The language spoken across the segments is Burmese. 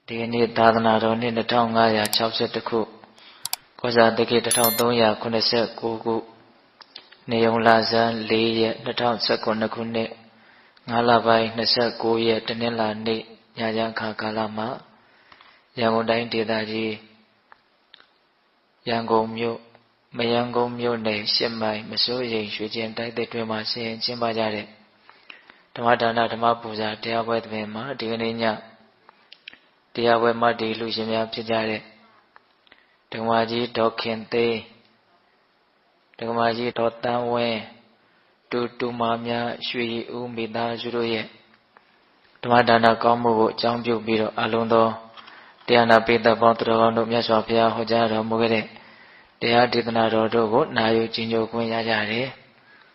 ဒီနေ့သာသနာတော်နှစ်2562ခုကောဇာတက္ကရာ1389ခုနေုံလဆန်း4ရက်2019ခုနှစ်5လပိုင်း29ရက်တနင်္လာနေ့ညချမ်းခါကာလမှာရန်ကုန်တိုင်းဒေသကြီးရန်ကုန်မြို့မရန်ကုန်မြို့နယ်8မိုင်မစိုးရိမ်ရွှေကျင်တိုက်တဲ့တွင်မှာဆင်ကျင်းပကြတဲ့ဓမ္မဒါနဓမ္မပူဇာတရားပွဲတွင်မှာဒီကနေ့ညတရားပွဲမှာဒီလူရှင်များဖြစ်ကြတဲ့ဓမ္မကြီးဒေါခင်သိန်းဓမ္မကြီးဒေါတန်းဝင်းတူမများရွှေဦးမိသားစုတို့ရဲ့ဓမ္မဒါနကောင်းမှုကိုအကြောင်းပြုပြီးတော့အလုံးသောတရားနာပိဋကပေါင်းတော်ကောင်းတို့မြတ်စွာဘုရားဟောကြားတော်မူခဲ့တဲ့တရားဒေသနာတော်တို့ကိုနာယူကြည်ညိုခွင့်ရကြတယ်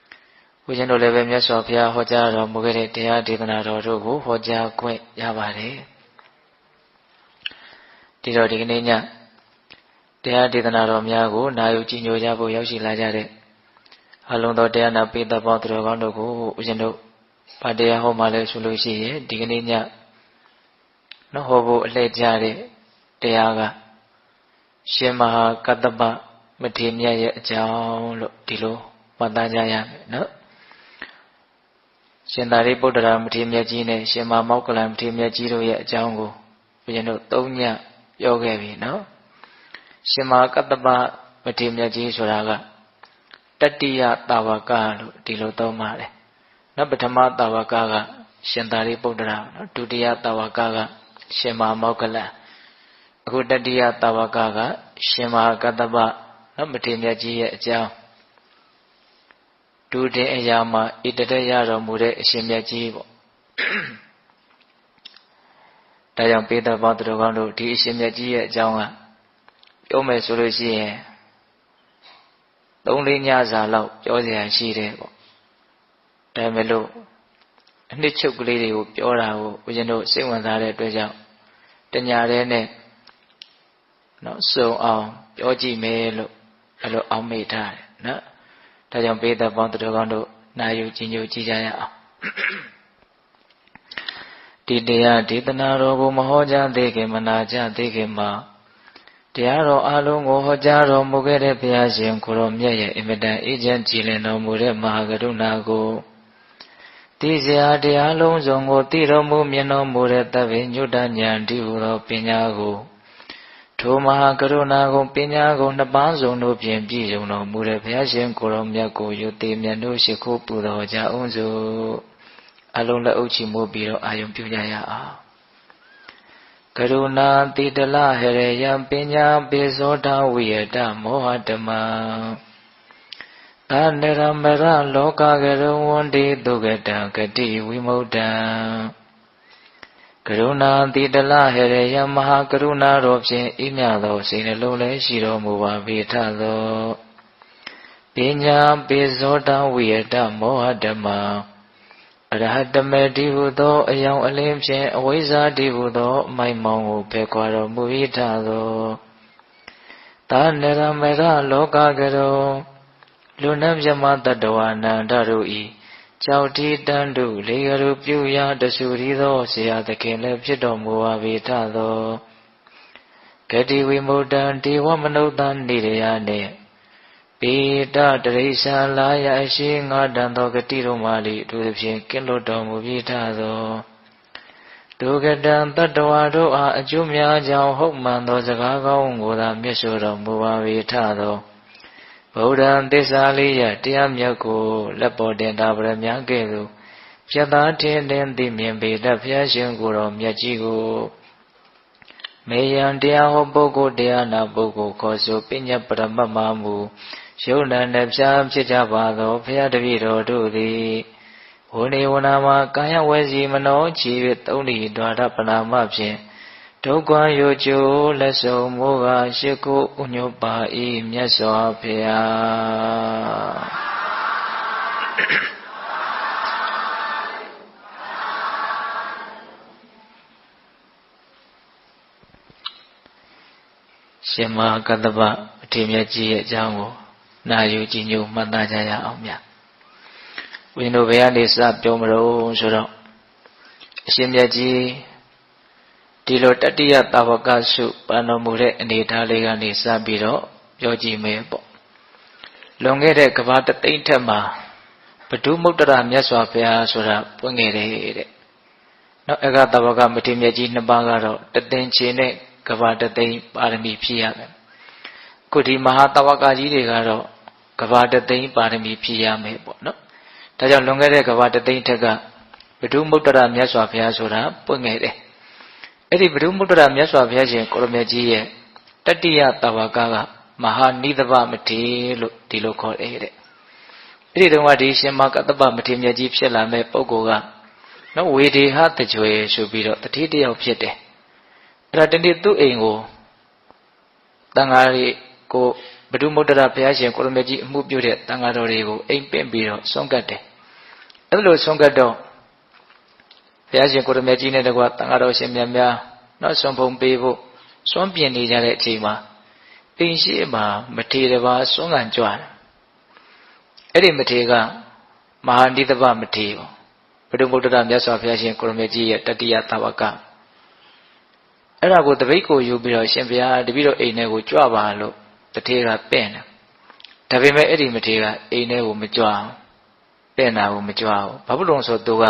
။ဘုရားတို့လည်းပဲမြတ်စွာဘုရားဟောကြားတော်မူခဲ့တဲ့တရားဒေသနာတော်တို့ကိုဟောကြားခွင့်ရပါတယ်။ဒီတော့ဒီကနေ့ညတရားဒေသနာတော်များကိုနာယူကြည်ညိုကြဖို့ရောက်ရှိလာကြတဲ့အလုံးသောတရားနာပိဋကပေါင်းတော်ကောင်းတို့ကိုဦးဇင်းတို့ဗာတရားဟောမှလည်းဆိုလို့ရှိရင်ဒီကနေ့ညဟောဖို့အလှည့်ကြတဲ့တရားကရှင်မဟာကတ္တပမထေရမြတ်ရဲ့အကြောင်းလို့ဒီလိုမှတ်သားကြရမယ်နော်ရှင်သာရိပုတ္တရာမထေရမြတ်ကြီးနဲ့ရှင်မမောက္ကလံမထေရမြတ်ကြီးတို့ရဲ့အကြောင်းကိုဘုရားတို့၃ညပြောခဲ့ပြီနော်ရှင်မဟာကတ္တပမထေရမြတ်ကြီးဆိုတာကတတိယတာဝကလို့ဒီလိုသုံးပါတယ်နော်ပထမတာဝကကရှင်သာရိပုတ္တရာနော်ဒုတိယတာဝကကရှင်မမောက္ကလံအခုတတိယတာဝကကရှင်မဟာကတ္တပနော်မထေရမြတ်ကြီးရဲ့အကြောင်းဒုတိယအရာမှာဣတတရတော်မူတဲ့အရှင်မြတ်ကြီးပေါ့ဒါကြောင့်ပေတပေါင်းသူတော်ကောင်းတို့ဒီအရှင်မြတ်ကြီးရဲ့အကြောင်းကပြောမယ်ဆိုလို့ရှိရင်3-4ညစာလောက်ပြောစရာရှိတယ်ပေါ့ဒါပေမဲ့လို့အနှစ်ချုပ်ကလေးတွေကိုပြောတာကိုဦးဇင်းတို့စိတ်ဝင်စားတဲ့အတွက်ကြောင့်တညာတည်းနဲ့နော်စုံအောင်ပြောကြည့်မယ်လို့အဲ့လိုအောက်မေ့ထားတယ်နော်ဒါကြောင့်ပေတပေါင်းသူတော်ကောင်းတို့နာယူကြည်ညိုကြည့်ကြရအောင်ဒီတရားဒေသနာတော်ကိုမဟောကြားသေးခင်မနာကြားသေးခင်မှာတရားတော်အလုံးကိုဟောကြားတော်မူခဲ့တဲ့ဘုရားရှင်ကိုရောမြတ်ရဲ့အင်မတန်အေးချမ်းကြည်လင်တော်မူတဲ့မဟာကရုဏာကိုသိစရာတရားလုံးစုံကိုသိတော်မူမြင်တော်မူတဲ့သဗ္ဗညုတဉာဏ်ဒီဟုသောပညာကိုထိုမဟာကရုဏာကိုပညာကိုနှစ်ပါးစုံတို့ဖြင့်ပြည့်စုံတော်မူတဲ့ဘုရားရှင်ကိုရောမြတ်ကိုယုတိမြတ်တို့ရှိခိုးပူတော်ကြအောင်စို့အလုံးလက်အုပ်ချီမိုးပြီးတော့အာယုံပြုကြရအောင်ကရုဏာတိတလဟရေယံပညာပေဇောဓဝိယတမောဟတမံသာနရမရလောကကရုံဝန္တိတုကတံဂတိဝိမု ṭံ ကရုဏာတိတလဟရေယံမဟာကရုဏာတော်ဖြင့်ဤမြသောစိတ်နှလုံးလည်းရှိတော်မူပါပေထသောပညာပေဇောဓဝိယတမောဟတမံအရဟတမေတိဟုသောအယောင်အလင်းဖြင့်အဝိဇ္ဇာတိဟုသောမိုက်မောင်ကိုဖယ်ခွာတော်မူ၏ထသောသာနရမရလောကကရောလူနှံမြမတတ္တဝနန္တတို့ဤကြောက်တိတန်တို့လေကရုပြုရာတဆူရီသောဆရာသခင်လည်းဖြစ်တော်မူပါ၏ထသောဂတိဝိမု ṭံ ဒေဝမနုဿံနေရယနှင့်ပေတတရိစ္ဆာလာယအရှိငါတန်သောဂတိတို့မှလိအထူးသဖြင့်ကင်းလွတ်တော်မူပြီးထသောဒုက္ကတံတတ္တဝါတို့အားအကျိုးများကြောင်းဟုတ်မှန်သောစကားကောင်းကိုသာမြတ်ဆိုတော်မူပါ၏ထသောဗုဒ္ဓံသစ္စာလေးရတရားမြတ်ကိုလက်ပေါ်တင်တာဗရမ ्या ကဲ့သို့ပြတ်သားထင်သိမြင်ပေတတ်ဘုရားရှင်ကိုယ်တော်မြတ်ကြီးကိုမေယံတရားဟောပုဂ္ဂိုလ်တရားနာပုဂ္ဂိုလ်ခေါ်ဆိုပညာပရမတ်မှမူယုံနာနှပြဖြစ်ကြပါသောဘုရားတပည့်တော်တို့သည်ဝိနေဝနာမှာကာယဝဲစီမနောချီ၍သုံးလီဒွါရပနာမဖြင့်ဒုက္ခရိုကျိုးလက်ဆုံမိုးကရှိခိုးဥညွတ်ပါ၏မြတ်စွာဘုရားရှင်မဟာကတ္တပအထေမြတ်ကြီးရဲ့အကြောင်းကိုနာယူကြည်ညိုမှတ်သားကြရအောင်ဗျ။ဝိနုဘုရားနေစပြောမလို့ဆိုတော့အရှင်မြတ်ကြီးတ ဒီလိုတတိယတာဝကစုပန်တော်မူတဲ့အနေထားလေးကနေစပြီးတော့ပြောကြည့်မယ်ပေါ့လွန်ခဲ့တဲ့ကဘာတသိန်းထက်မှာဘဒုမုတ္တရမြတ်စွာဘုရားဆိုတာပွင့်ခဲ့တယ်တဲ့နောက်အကတာဝကမထေရမြတ်ကြီးနှစ်ပါးကတော့တသင်္ချေနဲ့ကဘာတသိန်းပါရမီဖြည့်ရမယ်ခုဒီမဟာတာဝကကြီးတွေကတော့ကဘာတသိန်းပါရမီဖြည့်ရမယ်ပေါ့နော်ဒါကြောင့်လွန်ခဲ့တဲ့ကဘာတသိန်းထက်ကဘဒုမုတ္တရမြတ်စွာဘုရားဆိုတာပွင့်ခဲ့တယ်အဲ့ဒီဘဒုမုတ္တရမြတ်စွာဘုရားရှင်ကိုရမြတ်ကြီးရဲ့တတိယတာဝကကမဟာနိသဗမထေရလို့ဒီလိုခေါ်တယ်တဲ့အဲ့ဒီတုန်းကဒီရှင်မကတ္တပမထေရမြတ်ကြီးဖြစ်လာမဲ့ပုဂ္ဂိုလ်ကနော်ဝေဒေဟတကြွယ်ဆိုပြီးတော့တတိတယောက်ဖြစ်တယ်အဲ့ဒါတနေ့သူ့အိမ်ကိုတန်ဃာတွေကိုဘဒုမုတ္တရဘုရားရှင်ကိုရမြတ်ကြီးအမှုပြုတဲ့တန်ဃာတော်တွေကိုအိမ်ပင့်ပြီးတော့ဆုံးကတ်တယ်အဲ့လိုဆုံးကတ်တော့ဘုရားရှင်ကိုရမြတ်ကြီးနဲ့တကွာတန်ဃာတော်ရှင်များများနော်ဆွန်ဖုံပေးဖို့ဆွန်ပြင်နေကြတဲ့အချိန်မှာအိမ်ရှိမှာမထေရတစ်ပါးဆွန်ကန်ကြွတယ်အဲ့ဒီမထေရကမဟာနိသဗမထေရဘဒုမုတ္တရမြတ်စွာဘုရားရှင်ကိုရမြတ်ကြီးရဲ့တတိယတာဝကအဲ့ဒါကိုတပိတ်ကိုယူပြီးတော့ရှင်ဘုရားတပည့်တော်အိမ်ထဲကိုကြွပါလို့တထေရကပင့်တယ်ဒါပေမဲ့အဲ့ဒီမထေရကအိမ်ထဲကိုမကြွအောင်ပင့်တာကိုမကြွအောင်ဘာဖြစ်လို့ဆိုသူက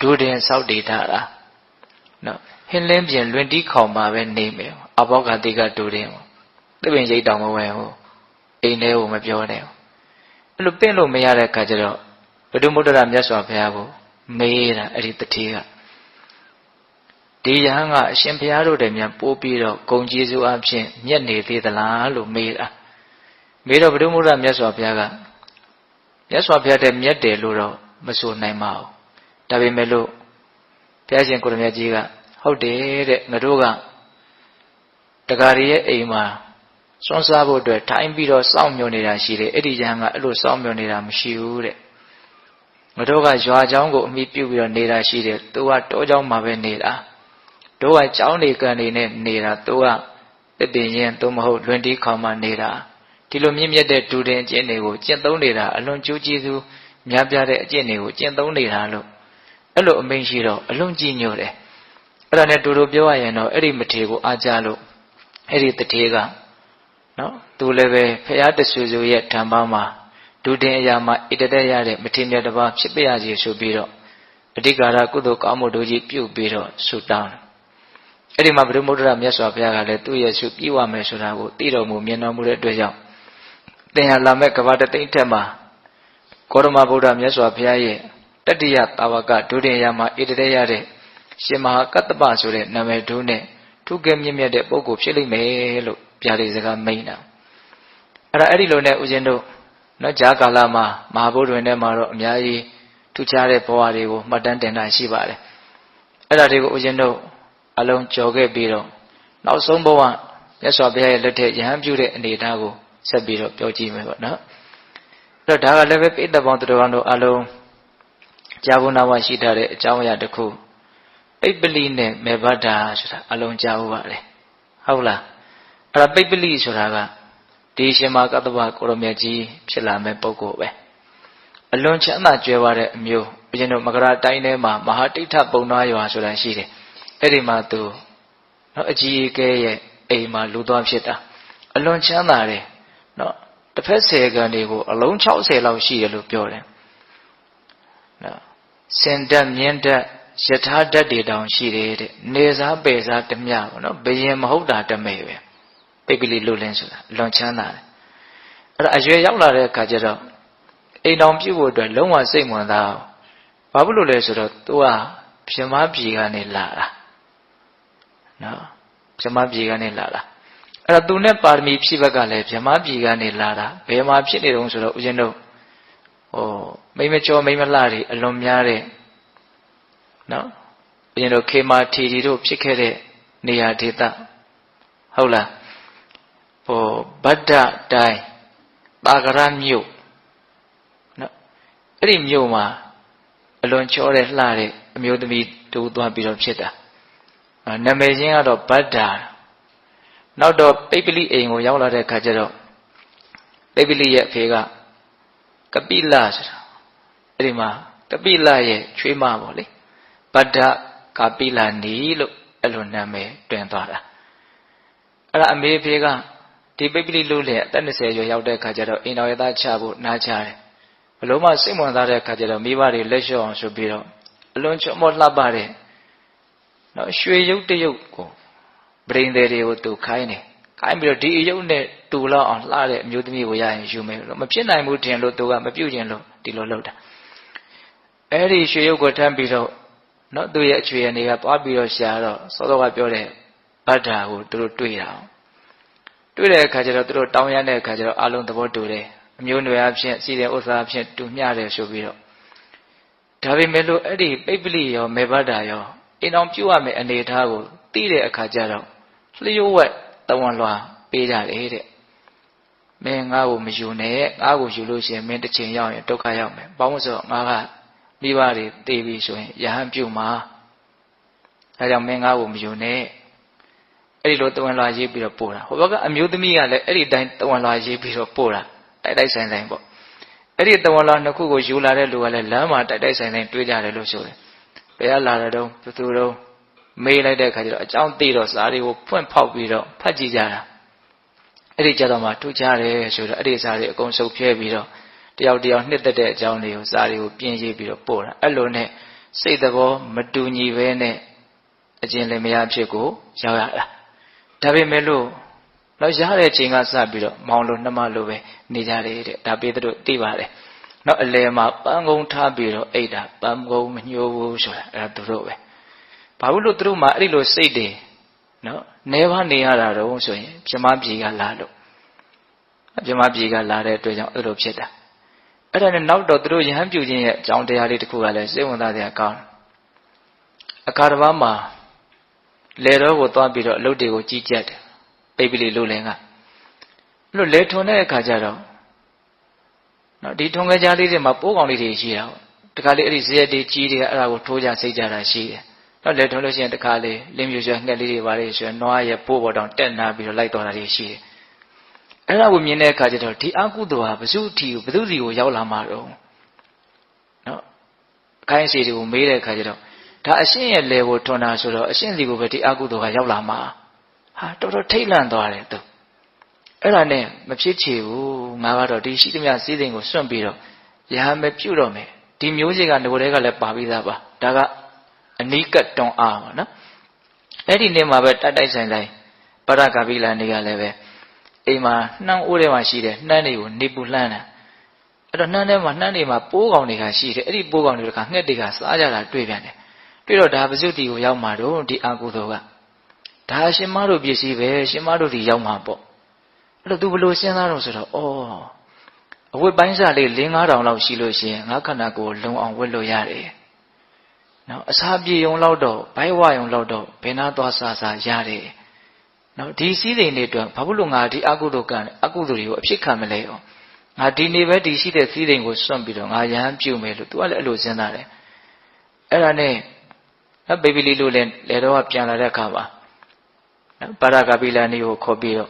ဒုတင်ဆောက်တည်ထားတာနော်ဟင်းလင်းပြင်လွင်တီးခေါင်မှာပဲနေမယ်အဘောကတိကဒုတင်သစ်ပင်ရိတ်တောင်မဝဲဘူးအိမ်ထဲကိုမပြောနဲ့အဲ့လိုပင့်လို့မရတဲ့အခါကျတော့ဘဒုမုတ္တရမြတ်စွာဘုရားကိုမေးတာအဲ့ဒီတထေရကဒီယဟန်ကအရှင်ဘုရားတို့တည်းများပို့ပြီးတော့ဂုံကျေးဇူးအဖြစ်မြတ်နေသေးသလားလို့မေးတာမေးတော့ဘဒုမုတ္တရမြတ်စွာဘုရားကမြတ်စွာဘုရားတည်းမြတ်တယ်လို့တော့မဆိုနိုင်ပါဘူးဒါပေမဲ့လို့ဘုရားရှင်ကိုရမြတ်ကြီးကဟုတ်တယ်တဲ့ငါတို့ကတက္ကရီရဲ့အိမ်မှာစွန့်စားဖို့အတွက်ထိုင်ပြီးတော့စောင့်မျှော်နေတာရှိတယ်အဲ့ဒီယဟန်ကအဲ့လိုစောင့်မျှော်နေတာမရှိဘူးတဲ့ငါတို့ကရွာเจ้าကိုအမိပြုပြီးတော့နေတာရှိတယ်သူကတောเจ้าမှာပဲနေတာတို့ကเจ้าနေကန်နေနဲ့နေတာသူကတပင်ရင်သူမဟုတ်လွင်တီးခေါင်မှနေတာဒီလိုမြင့်မြတ်တဲ့ဒူတင်အကျင့်တွေကိုကျင့်သုံးနေတာအလွန်ကျိုးကျေးဇူးများပြားတဲ့အကျင့်တွေကိုကျင့်သုံးနေတာလို့အဲ့လိုအမိန့်ရှိတော့အလွန်ကြီးညိုတယ်အဲ့ဒါနဲ့တူတူပြောရရင်တော့အဲ့ဒီမထေရကိုအားကြလို့အဲ့ဒီတထေရကနော်သူလည်းပဲဖရာတဆူဆူရဲ့ဓမ္မမှာဒုတင်အရာမှာဣတတဲ့ရတဲ့မထေရမြတ်တစ်ပါးဖြစ်ပြရစီဆိုပြီးတော့အဓိကာရကုသိုလ်ကောင်းမှုတို့ကြီးပြုပြီးတော့ဆုတောင်းအဲ့ဒီမှာဘုရားမုဒ္ဒရာမြတ်စွာဘုရားကလည်းသူ့ရဲ့ဆုပြည့်ဝမယ်ဆိုတာကိုသိတော်မူမြင်တော်မူတဲ့အတွက်ကြောင့်သင်ဟာလာမဲ့ကဘာတသိန်းထက်မှာကောရမဗုဒ္ဓမြတ်စွာဘုရားရဲ့တတိယတာဝကဒုတင်အရာမှာဣတတဲ့ရတဲ့ရှင်မဟာကတ္တပဆိုတဲ့နာမည်တို့နဲ့ထုကဲမြင့်မြတ်တဲ့ပုဂ္ဂိုလ်ဖြစ်လိမ့်မယ်လို့ပြာလေးစကားမိန်တာအဲ့ဒီလိုနဲ့ဦးဇင်းတို့နော်ဂျာကာလမှာမဟာဗုဒ္ဓဝင်ထဲမှာတော့အများကြီးထူးခြားတဲ့ဘဝတွေကိုမှတ်တမ်းတင်တာရှိပါတယ်အဲ့ဒါတွေကိုဦးဇင်းတို့အလုံးကြော်ခဲ့ပြီးတော့နောက်ဆုံးဘဝမြတ်စွာဘုရားရဲ့လက်ထက်ယဟန်ပြုတဲ့အနေအထားကိုဆက်ပြီးတော့ပြောကြည့်မယ်ပေါ့နော်အဲ့တော့ဒါကလည်းပဲပိဋကပေါင်းတော်တော်တို့အလုံးကြာဘူးနာဝရှိထားတဲ့အကြောင်းအရာတစ်ခုပိပ္ပလိနဲ့မေဘဒ္ဒာဆိုတာအလုံးကြာဘူးပါလေဟုတ်လားအဲ့ဒါပိပ္ပလိဆိုတာကဒီရှင်မကတ္တဗကိုရမြတ်ကြီးဖြစ်လာမဲ့ပုဂ္ဂိုလ်ပဲအလွန်ချမ်းသာကြွယ်ဝတဲ့အမျိုးဘုရင်တို့မကရာတိုင်းထဲမှာမဟာတိဋ္ဌပုံနာရွာဆိုတာရှိတယ်အဲ့ဒီမှာသူနော်အကြီးအကဲရဲ့အိမ်မှာလူသွားဖြစ်တာအလွန်ချမ်းသာတယ်နော်တစ်ဖက်10ကန်တွေကိုအလုံး60လောက်ရှိတယ်လို့ပြောတယ်နော်စင်တက်မြင်းတက်ယထာဓာတ်တွေတောင်ရှိတယ်တဲ့နေစားပေစားတမျှပေါ့နော်ဘယင်မဟုတ်တာတမဲပဲပိပ္ပလိလူလင်းဆိုတာအလွန်ချမ်းသာတယ်အဲ့ဒါအရွယ်ရောက်လာတဲ့အခါကျတော့အိမ်တော်ပြုတ်ဖို့အတွက်လုံးဝစိတ်ဝင်စားဘာဖြစ်လို့လဲဆိုတော့သူကဗြဟ္မပြည်ကနေလာတာနော်ဗြဟ္မပြည်ကနေလာတာအဲ့ဒါသူနဲ့ပါရမီဖြည့်ဘက်ကလည်းဗြဟ္မပြည်ကနေလာတာဘယ်မှာဖြစ်နေတုံးဆိုတော့ဦးဇင်းတို့မိမကျော်မိမလှတွေအလွန်များတဲ့နော်ဦးဇင်းတို့ခေမာထီတို့ဖြစ်ခဲ့တဲ့နေရာဒေသဟုတ်လားဗဒ္ဒတိုင်းတာဂရမြို့နော်အဲ့ဒီမြို့မှာအလွန်ချောတဲ့လှတဲ့အမျိုးသမီးတူသွားပြီးတော့ဖြစ်တာနာမည်ချင်းကတော့ဗဒ္ဒာနောက်တော့ပိပ္ပလိအိမ်ကိုရောက်လာတဲ့အခါကျတော့ပိပ္ပလိရဲ့အဖေကကပိလဆိုတာအဲ့ဒီမှာကပိလရဲ့ချွေးမပေါ့လေဗဒ္ဒကပိလနီလို့ အဲ့လိုနာမည်တွင်သွားတာအဲ့ဒါအမေဖေကဒီပိပိလိလို့လေအသက်20ကျော်ရောက်တဲ့အခါကျတော့အိမ်တော်ရသားချဖို့နားချတယ်ဘလို့မှစိတ်ဝင်စားတဲ့အခါကျတော့မိဘတွေလက်လျှော့အောင်ဆိုပြီးတော့အလွန်ချောမောလှပတဲ့နော်ရွှေရုပ်တရုပ်ကိုပရိန်သေးတွေကိုသူခိုင်းတယ်ခိုင်းပြီးတော့ဒီအယုတ်နဲ့တူလောက်အောင်လှတဲ့အမျိုးသမီးကိုရရင်ယူမယ်လို့မဖြစ်နိုင်ဘူးထင်လို့သူကမပြုတ်ကျင်လို့ဒီလိုလုပ်တာအဲ့ဒီရွှေရုပ်ကိုထမ်းပြီးတော့နော်သူရဲ့အချွေအနေကသွားပြီးတော့ရှာတော့စောစောကပြောတဲ့ဗဒ္ဓါကိုသူတို့တွေ့တာတွေ့တဲ့အခါကျတော့သူတို့တောင်းရတဲ့အခါကျတော့အလုံးသဘောတူတယ်အမျိုးနွယ်အဖြစ်စီတဲ့ဥစ္စာအဖြစ်တူမျှတယ်ဆိုပြီးတော့ဒါပေမဲ့လို့အဲ့ဒီပိပလိရောမေဗဒ္ဓါရောအိမ်အောင်ပြုတ်ရမယ်အနေထားကိုသိတဲ့အခါကျတော့လျှို့ဝှက်တဝန်လွှာပေးကြတယ်တဲ့မင်းငါ့ကိုမယူနဲ့ငါ့ကိုယူလို့ရှိရင်မင်းတစ်ချိန်ရောက်ရင်ဒုက္ခရောက်မယ်ဘာလို့ဆိုတော့ငါကမိဘတွေတေးပြီးဆိုရင်ယဟန်ပြုတ်မှာဒါကြောင့်မင်းငါ့ကိုမယူနဲ့အဲ့ဒီလိုတဝန်လွှာရေးပြီးတော့ပို့တာဟိုဘက်ကအမျိုးသမီးကလည်းအဲ့ဒီတိုင်းတဝန်လွှာရေးပြီးတော့ပို့တာတိုက်ဆိုင်ပေါ့အဲ့ဒီတဝန်လွှာနှစ်ခုကိုယူလာတဲ့လူကလည်းလမ်းမှာတိုက်ဆိုင်တွေ့ကြတယ်လို့ဆိုတယ်ဘယ်ကလာတဲ့တုန်းဘယ်သူတုန်းမေးလိုက်တဲ့အခါကျတော့အကြောင်းသိတော့စာတွေကိုဖွင့်ဖောက်ပြီးတော့ဖတ်ကြည့်ကြတာအဲ့ဒီကြတော့မှထူးခြားတယ်ဆိုတော့အဲ့ဒီစာတွေအကုန်စုပ်ဖြဲပြီးတော့တယောက်တယောက်နှစ်သက်တဲ့အကြောင်းတွေကိုစာတွေကိုပြင်ရေးပြီးတော့ပို့တာအဲ့လိုနဲ့စိတ်သဘောမတူညီပဲနဲ့အကျဉ်းလင်မယားဖြစ်ကိုရောက်ရတာဒါပေမဲ့လို့တော့ရတဲ့ချိန်ကစပြီးတော့မောင်လိုနှမလိုပဲနေကြတယ်တဲ့ဒါပေတို့သိပါတယ်နောက်အလယ်မှာပန်းကုန်းထားပြီးတော့အိတ်တာပန်းကုန်းမညှိုးဘူးဆိုတာအဲ့ဒါသူတို့ပဲဘာလို့သူတို့မှအဲ့ဒီလိုစိတ်တွေနော်နေပါနေရတာတော့ဆိုရင်ပြမပြေကလာလို့ပြမပြေကလာတဲ့အတွက်ကြောင့်အဲ့လိုဖြစ်တာအဲ့ဒါနဲ့နောက်တော့သူတို့ယဟန်ပြုခြင်းရဲ့အကြောင်းတရားလေးတစ်ခုကလည်းစိတ်ဝင်စားစရာကောင်းအခါတစ်ပါးမှာလေတော်ကိုသွားပြီးတော့အလုပ်တွေကိုကြီးကြပ်တယ်ပိပိလိလူလင်ကအဲ့လိုလေထွန်တဲ့အခါကျတော့နော်ဒီထုံငယ်ကြားလေးတွေမှာပိုးကောင်လေးတွေရှိတာတခါလေအဲ့ဒီဇရက်တွေကြီးတွေကအဲ့ဒါကိုထိုးကြစိတ်ကြတာရှိတယ်တော့လေထုံလို့ရှိရင်တခါလေလင်းပြူရွှဲငှက်လေးတွေပါလေဆိုရင်နွားရဲ့ပိုးပေါ်တောင်တက်နာပြီးတော့လိုက်တော်တာတွေရှိတယ်အဲ့ဒါကိုမြင်တဲ့အခါကျတော့ဒီအကုသိုလ်ဟာဘု து ထီကိုဘု து စီကိုရောက်လာမှာတော့နော်အခိုင်းအစီတွေကိုမေးတဲ့အခါကျတော့ဒါအရှင်းရဲ့လေကိုထွန်တာဆိုတော့အရှင်းစီကိုပဲဒီအကုသိုလ်ကရောက်လာမှာဟာတော်တော်ထိတ်လန့်သွားတယ်သူအဲ့ဒါနဲ့မဖြစ်ချေဘူးငါကတော့ဒီရှိသမျှစည်းစိမ်ကိုစွန့်ပြီးတော့ရဟန်းပဲပြုတ်တော့မယ်ဒီမျိုးစေ့ကငိုတဲ့ကလည်းပါပြီးသားပါဒါကအနိကတွန်အားပါနော်အဲ့ဒီနေ့မှာပဲတိုက်ဆိုင်ပရဂဗိလာနေကလည်းပဲအိမ်မှာနှမ်းအိုးထဲမှာရှိတဲ့နှမ်းတွေကိုနေပူလှမ်းတာအဲ့တော့နှမ်းထဲမှာနှမ်းတွေမှာပိုးကောင်တွေကရှိတယ်အဲ့ဒီပိုးကောင်တွေကငှက်တွေကစားကြတာတွေ့ပြန်တယ်တွေ့တော့ဒါပစုတိကိုရောက်မှာတော့ဒီအာကုသိုလ်ကဒါရှင်မတို့ပစ္စည်းပဲရှင်မတို့ဒီရောက်မှာပေါ့အဲ့တော့သူဘလို့စဉ်းစားတော့ဆိုတော့အဝတ်ပိုင်းစားလေး 4-5 တောင်လောက်ရှိလို့ရှိရင်ငါခန္ဓာကိုယ်လုံအောင်ဝတ်လို့ရတယ်နော်အစာပြေုံလောက်တော့ဘိုက်ဝယုံလောက်တော့ဘယ်နာသွားစားရတယ်နော်ဒီစည်းစိမ်တွေအတွက်ဘာလို့ငါဒီအကုသိုလ်ကအကုသိုလ်တွေကိုအဖြစ်ခံမလဲအောင်ငါဒီနေ့ပဲဒီရှိတဲ့စည်းစိမ်ကိုစွန့်ပြီးတော့ငါရဟန်းပြုမယ်လို့သူကလည်းအဲ့လိုစဉ်းစားတယ်အဲ့ဒါနဲ့ပိပိလိလို့လည်းလေတော့ပြန်လာတဲ့အခါမှာနော်ပါရဂဗိလာနေကိုခေါ်ပြီးတော့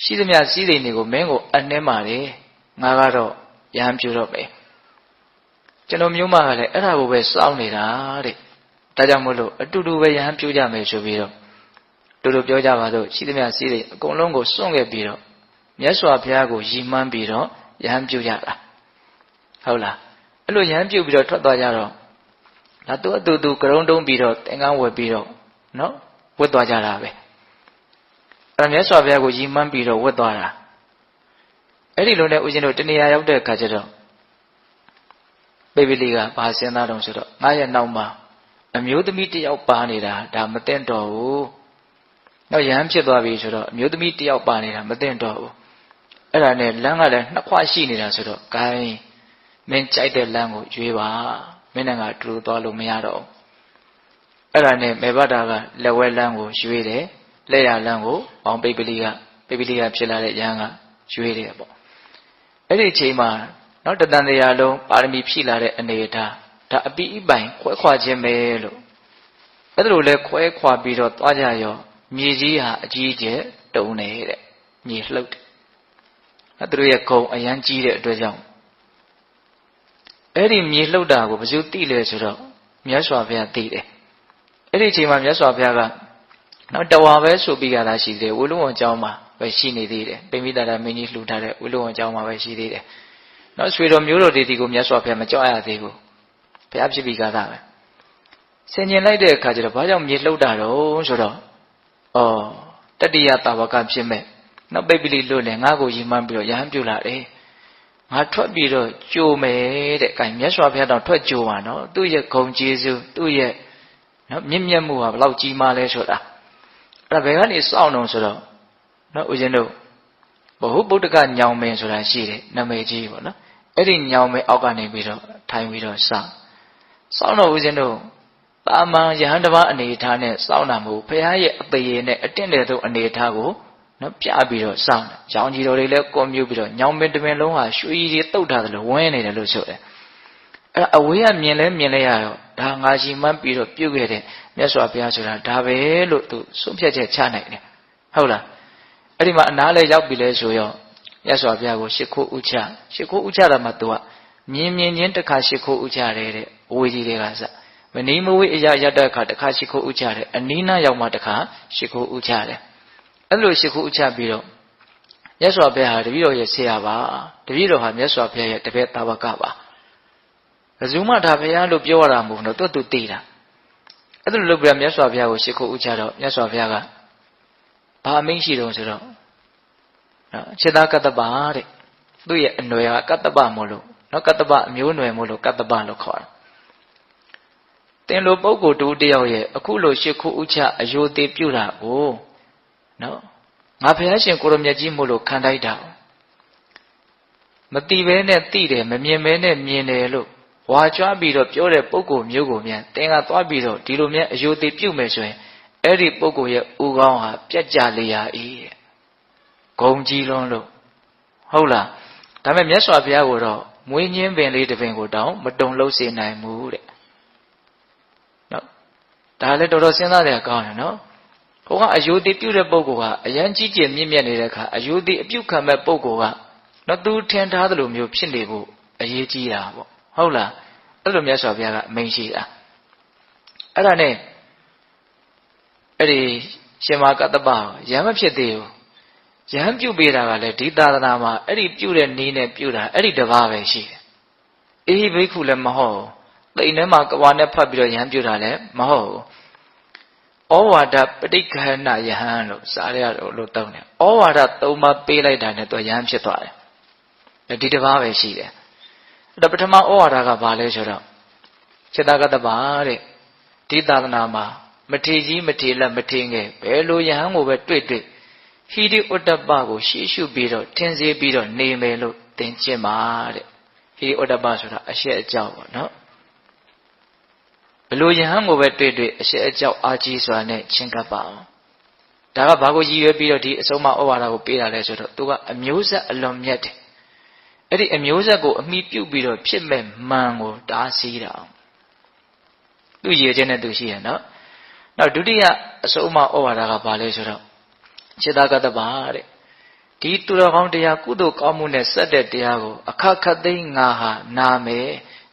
ရှိသမျှစည်းစိမ်တွေကိုမင်းကိုအနှင်းပါတယ်ငါကတော့ရဟန်းပြုတော့မယ်ကျွန်တော်မျိုးမကလည်းအဲ့ဒါကိုပဲစောင့်နေတာတဲ့ဒါကြောင့်မို့လို့အတူတူပဲရဟန်းပြုကြမယ်ဆိုပြီးတော့တို့ပြောကြပါတော့ရှိသမျှစည်းစိမ်အကုန်လုံးကိုစွန့်ခဲ့ပြီးတော့မြတ်စွာဘုရားကိုရည်မှန်းပြီးတော့ရဟန်းပြုကြတာဟုတ်လားအဲ့လိုရဟန်းပြုပြီးတော့ထွက်သွားကြတော့ဒါသူအတူကရုံတုံးပြီးတော့သင်္ကန်းဝယ်ပြီးတော့နော်ဝတ်သွားကြတာပဲအဲ့မြတ်စွာဘုရားကိုရည်မှန်းပြီးတော့ဝတ်သွားတာအဲ့ဒီလိုနဲ့ဦးဇင်းတို့တဏှာရောက်တဲ့အခါကျတော့ပိပိလိကဘာစဉ်းစားတော့ဆိုတော့ငါရဲ့နောက်မှာအမျိုးသမီးတယောက်ပါနေတာဒါမသိတော့ဘူးတော့ယဟန်ဖြစ်သွားပြီဆိုတော့အမျိုးသမီးတယောက်ပါနေတာမသိတော့ဘူးအဲ့ဒါနဲ့လမ်းကလည်းနှစ်ခွရှိနေတာဆိုတော့ gain မင်းကြိုက်တဲ့လမ်းကိုရွေးပါမင်းနဲ့ငါတူသွားလို့မရတော့ဘူးအဲ့ဒါနဲ့မေဘတာကလက်ဝဲလမ်းကိုရွေးတယ်လက်ရလမ်းကိုပေါင်းပိပိလိကဖြစ်လာတဲ့ယဟန်ကရွေးတယ်ပေါ့အဲ့ဒီအချိန်မှာနောက်တန်တရားလုံးပါရမီဖြည့်လာတဲ့အနေအထားဒါအပိအပိုင်ခွဲခွာခြင်းပဲလို့အဲ့ဒါလိုလဲခွဲခွာပြီးတော့သွားကြရောမြေကြီးဟာအကြီးကျယ်တုံနေတဲ့မြေလှုပ်တယ်အဲ့သူတို့ရဲ့ဂုံအရန်ကြီးတဲ့အတွက်ကြောင့်အဲ့ဒီမြေလှုပ်တာကိုဘယ်သူသိလဲဆိုတော့မြတ်စွာဘုရားသိတယ်အဲ့ဒီအချိန်မှာမြတ်စွာဘုရားက နောက်တဝါပဲဆိုပြီးကြတာရှိသေးတယ်ဝိလုံဝန်ကျောင်းမှာပဲရှိနေသေးတယ်ပိမိတာမင်းကြီးလှူထားတဲ့ဝိလုံဝန်ကျောင်းမှာပဲရှိသေးတယ်နောက်ဆွေတော်မျိုးတော်ဒီကိုမြတ်စွာဘုရားမကြောက်ရသေးဘူးဘုရားဖြစ်ပြီးကြတာပဲဆင်ញင်လိုက်တဲ့အခါကျတော့ဘာကြောင့်မြေလှုပ်တာတော့ဆိုတော့တတိယတာဝကဖြစ်မဲ့နောက်ပိပိလိလွတ်လေငါ့ကိုယဉ်မှန်းပြီးတော့ရဟန်းပြုလာတယ်ငါထွက်ပြီးတော့ကြိုမယ်တဲ့အဲမြတ်စွာဘုရားတော့ထွက်ကြိုပါနော်သူ့ရဲ့ဂုဏ်ကျေးဇူးသူ့ရဲ့နော်မြင့်မြတ်မှုဟာဘယ်လောက်ကြီးမားလဲဆိုတာအဲ့ဒါဘယ်ကနေစောင့်တော့ဆိုတော့နော်ဦးဇင်းတို့ဘဟုဗုဒ္ဓကညောင်မင်းဆိုတာရှိတယ်နာမည်ကြီးပေါ့နော်အဲ့ဒီညောင်မင်းအောက်ကနေပြီးတော့ထိုင်ပြီးတော့စောင့်တော့ဦးဇင်းတို့တာမန်ယဟန်တစ်ပါးအနေထားနဲ့စောင့်တာမဟုတ်ဘုရားရဲ့အသေးနဲ့အတင့်တဲ့သို့အနေထားကိုနော်ပြပြီးတော့စောင့်တယ်။ရောင်ကြီးတော်တွေလည်းကွန်မြူပြီးတော့ညောင်မင်းတမင်လုံးဟာရွှေကြီးတုတ်ထားတယ်လို့ဝင်းနေတယ်လို့ဆိုတယ်။အဲ့ဒါအဝေးကမြင်လဲမြင်လဲရတော့ဒါငါရှိမှန်းပြီးတော့ပြုတ်ခဲ့တဲ့မြတ်စွာဘုရားဆိုတာဒါပဲလို့သူဆုံးဖြတ်ချက်ချနိုင်တယ်။ဟုတ်လား။အဲ့ဒီမှာအနားလဲရောက်ပြီလဲဆိုရောမြတ်စွာဘုရားကိုရှ िख ိုးဥချရှ िख ိုးဥချတာမှသူကမြင်ချင်းတစ်ခါရှ िख ိုးဥချတယ်တဲ့အဝေးကြီးတွေကစမနီးမဝေးအရာရတဲ့အခါတစ်ခါရှ िख ိုးဥချတယ်အနီးနားရောက်မှတစ်ခါရှ िख ိုးဥချတယ်အဲ့လိုရှ िख ိုးဥချပြီးတော့မြတ်စွာဘုရားဟာတပည့်တော်ရဲ့ဆရာပါတပည့်တော်ဟာမြတ်စွာဘုရားရဲ့တပည့်တာဝကပါဘယ်သူမှဒါဘုရားလို့ပြောရတာမဟုတ်ဘူးတော့သူသိတာအဲ့လိုလုပ်ပြီးမြတ်စွာဘုရားကိုရှ िख ိုးဥချတော့မြတ်စွာဘုရားကဘာအမိန့်ရှိတုံးဆိုတော့ခြေသားကတ္တပတဲ့သူ့ရဲ့အနွယ်ကကတ္တပမို့လို့နော်ကတ္တပအမျိုးအနွယ်မို့လို့ကတ္တပလို့ခေါ်တယ်တင်လိုပုဂ္ဂိုလ်တူတယောက်ရဲ့အခုလိုရှ िख ိုးဥချအယိုသေးပြုတာကိုနော်ငါဘုရားရှင်ကိုရမြတ်ကြီးမို့လို့ခံတိုက်တာမတိပဲနဲ့တိတယ်မမြင်ပဲနဲ့မြင်တယ်လို့ဝါကြွားပြီးတော့ပြောတဲ့ပုဂ္ဂိုလ်မျိုးကိုမြန်တင်ကသွားပြီးတော့ဒီလိုမြန်အယိုသေးပြုမယ်ဆိုရင်အဲ့ဒီပုဂ္ဂိုလ်ရဲ့ဥကောင်းဟာပြတ်ကြလေရ၏တဲ့ဂုံကြီးလွန်းလို့ဟုတ်လားဒါပေမဲ့မြတ်စွာဘုရားကိုတော့မွေးညင်းပင်လေးတစ်ပင်ကိုတောင်မတုံလှုပ်စေနိုင်ဘူးတဲ့နော်ဒါလည်းတော်တော်စဉ်းစားရကောင်းတယ်နော်ဟိုကအယုဒိပြုတဲ့ပုဂ္ဂိုလ်ကအရန်ကြီးကျယ်မြင့်မြတ်နေတဲ့အခါအယုဒိအပြုခံမဲ့ပုဂ္ဂိုလ်ကနော်သူထင်ထားသလိုမျိုးဖြစ်နေဖို့အရေးကြီးတာပေါ့ဟုတ်လားအဲ့လိုမြတ်စွာဘုရားကအမိန့်ရှိတာအဲ့ဒါနဲ့အဲ့ဒီရှင်မကတ္တပရဟန်းမဖြစ်သေးဘူးရဟန်းပြုပေးတာကလည်းဒီသာသနာမှာအဲ့ဒီပြုတဲ့နည်းနဲ့ပြုတာအဲ့ဒီတစ်ပါးပဲရှိတယ်အေဟိဘိက္ခုလည်းမဟုတ်တိမ်ထဲမှာကဝါနဲ့ဖတ်ပြီးတော့ရဟန်းပြုတာလည်းမဟုတ်ဩဝါဒပဋိက္ခဏယဟန်လို့စာရလို့တောင်းတယ်ဩဝါဒ၃ပါးပေးလိုက်တာနဲ့သူယဟန်ဖြစ်သွားတယ်ဒီတစ်ပါးပဲရှိတယ်အဲ့တော့ပထမဩဝါဒကဘာလဲဆိုတော့စေတကတ္တပါတဲ့ဒီသာသနာမှာမထေကြီးမထေလက်မထေငယ်ဘယ်လိုယဟန်ကိုပဲတွေ့ဟိရိဥတ္တပကိုရှေ့ရှုပြီးတော့ထင်စေပြီးတော့နေမယ်လို့သင်ကျင့်ပါတဲ့ဟိရိဥတ္တပဆိုတာအရှက်အကြောက်ပေါ့နော်ဘလို့ယဟန်ကိုပဲတွေ့အရှက်အကြောက်အာကြီးစွာနဲ့ချင်းကပ်ပါအောင်ဒါကဘာကိုရည်ရွယ်ပြီးတော့ဒီအဆုံးအမဩဝါဒကိုပေးတာလဲဆိုတော့သူကအမျိုးဆက်အလွန်မြတ်တယ်အဲ့ဒီအမျိုးဆက်ကိုအမိပြုတ်ပြီးတော့ဖြစ်မဲ့မှန်ကိုတားဆီးတာအောင်သူရည်ခြင်းနဲ့သူရှိရနော်နောက်ဒုတိယအဆုံးအမဩဝါဒကဘာလဲဆိုတော့စေတကတ္တပါတဲ့ဒီသူတော်ကောင်းတရားကုသိုလ်ကောင်းမှုနဲ့ဆက်တဲ့တရားကိုအခက်ခတ်သိငါဟာနာမယ်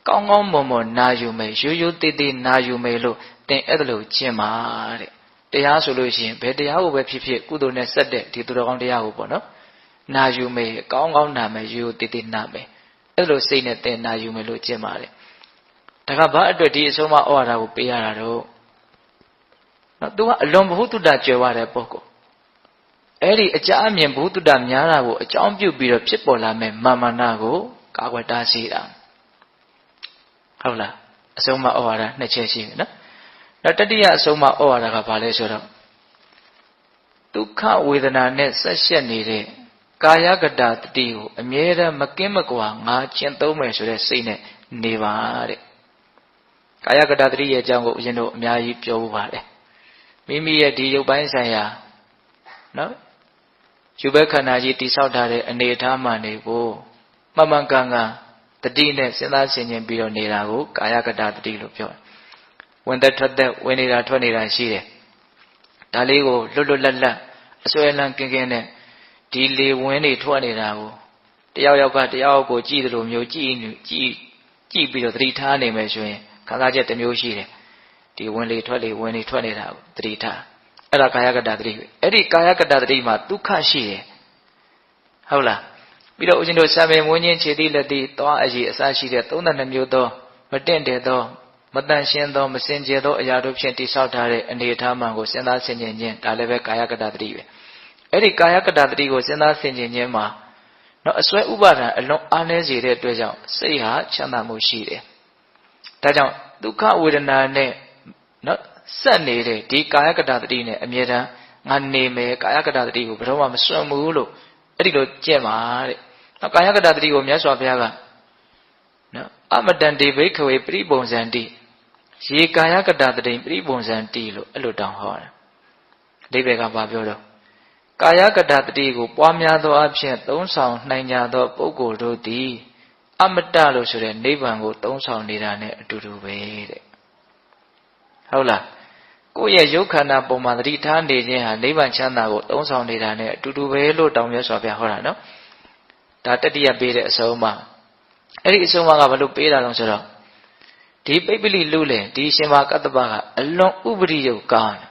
ကောင်းကောင်းမွန်မွန်နာယူမယ်ရိုးရိုးသေးသေးနာယူမယ်လို့သင်အဲ့ဒါလို့ကျင့်ပါတဲ့တရားဆိုလို့ရှိရင်ဘယ်တရားကိုပဲဖြစ်ဖြစ်ကုသိုလ်နဲ့ဆက်တဲ့ဒီသူတော်ကောင်းတရားကိုပေါ့နော်နာယူမယ်ကောင်းကောင်းနာမယ်ရိုးရိုးသေးသေးနာမယ်အဲ့လိုစိတ်နဲ့သင်နာယူမယ်လို့ကျင့်ပါတယ်ဒါကဘာအတွက်ဒီအဆုံးအမဩဝါဒကိုပေးရတာတော့နော်သူကအလွန်ဘုဒ္ဓတကြွယ်ဝတဲ့ပုဂ္ဂိုလ်အဲ့ဒီအကြအမြင်ဘုဒ္ဓများတာကိုအကြောင်းပြုပြီးတော့ဖြစ်ပေါ်လာမဲ့မာမနာကိုကာကွယ်တားဆီးတာဟုတ်လားအဆုံးအမဩဝါဒနှစ်ချက်ရှိပြီနော်နောက်တတိယအဆုံးအမဩဝါဒကဘာလဲဆိုတော့ဒုက္ခဝေဒနာနဲ့ဆက်ရှက်နေတဲ့ကာယကတတတိကိုအမြဲတမ်းမကင်းမကွာငါကျင့်သုံးမယ်ဆိုတဲ့စိတ်နဲ့နေပါတဲ့ကာယကတတတိရဲ့အကြောင်းကိုဦးဇင်းတို့အများကြီးပြောဖို့ပါတယ်မိမိရဲ့ဒီရုပ်ပိုင်းဆိုင်ရာနော်ယူဘက်ခန္ဓာကြီးတိဆောက်ထားတဲ့အနေအထားမှန်တွေကိုမှန်မှန်ကန်ကန်တတိနဲ့စဉ်းစားဆင်ခြင်ပြီးတော့နေတာကိုကာယကတတတိလို့ပြောတယ်ဝင်သက်ထွက်သက်ဝင်နေတာထွက်နေတာရှိတယ်ဒါလေးကိုလွတ်လွတ်လပ်လပ်အစွဲလန်းကင်းကင်းနဲ့ဒီလေဝင်တွေထွက်နေတာကိုတယောက်ယောက်ကတယောက်ကိုကြည့်တယ်လို့မျိုးကြည့်ပြီးတော့သတိထားနေမယ်ဆိုရင်ခံစားချက်တစ်မျိုးရှိတယ်ဒီဝင်လေထွက်လေဝင်လေထွက်နေတာကိုသတိထား အဲ့ဒါကာယကတ္တသတိပဲအဲ့ဒီကာယကတ္တသတိမှာဒုက္ခရှိတယ်ဟုတ်လားပြီးတော့ဦးဇင်းတို့စာပေမွေးခြင်းခြေတိလက်တိသွားအရေးအစရှိတဲ့32မျိုးသောမတင့်တယ်သောမတန်ရှင်းသောမစင်ကြယ်သောအရာတို့ဖြင့်တိဆောက်ထားတဲ့အနေအထားမှန်ကိုစဉ်းစားဆင်ခြင်ခြင်းဒါလည်းပဲကာယကတ္တသတိပဲအဲ့ဒီကာယကတ္တသတိကိုစဉ်းစားဆင်ခြင်ခြင်းမှာနော်အစွဲဥပါဒံအလွန်အားနည်းစေတဲ့အတွက်ကြောင့်စိတ်ဟာချမ်းသာမှုရှိတယ်ဒါကြောင့်ဒုက္ခဝေဒနာနဲ့နော်ဆက်နေတဲ့ဒီကာယကတ္တသတိနဲ့အမြဲတမ်းငါနေမယ်ကာယကတ္တသတိကိုဘယ်တော့မှမစွန့်ဘူးလို့အဲ့ဒီလိုကြက်ပါတဲ့နော်ကာယကတ္တသတိကိုမြတ်စွာဘုရားကနော်အမတန်တေဘိခဝေပရိပုံစံတိရေကာယကတ္တသတိပရိပုံစံတိလို့အဲ့လိုတောင်းဟောတယ်အဓိပ္ပာယ်ကဘာပြောတော့ကာယကတ္တသတိကိုပွားများသောအဖြစ်သုံးဆောင်နိုင်ကြသောပုဂ္ဂိုလ်တို့သည်အမတလို့ဆိုတဲ့နိဗ္ဗာန်ကိုသုံးဆောင်နေတာနဲ့အတူတူပဲတဲ့ဟုတ်လားကိုယ့်ရဲ့ရုပ်ခန္ဓာပုံမှာသတိထားနေခြင်းဟာနိဗ္ဗာန်ချမ်းသာကိုသုံးဆောင်နေတာနဲ့အတူတူပဲလို့တောင်းမြတ်စွာဘုရားဟောတာနော်ဒါတတိယပေးတဲ့အဆုံးအမအဲ့ဒီအဆုံးအမကဘာလို့ပေးတာလဲဆိုတော့ဒီပိပ္ပလိလူလေဒီရှင်မာကတ္တပကအလွန်ဥပရိယုတ်ကောင်းတယ်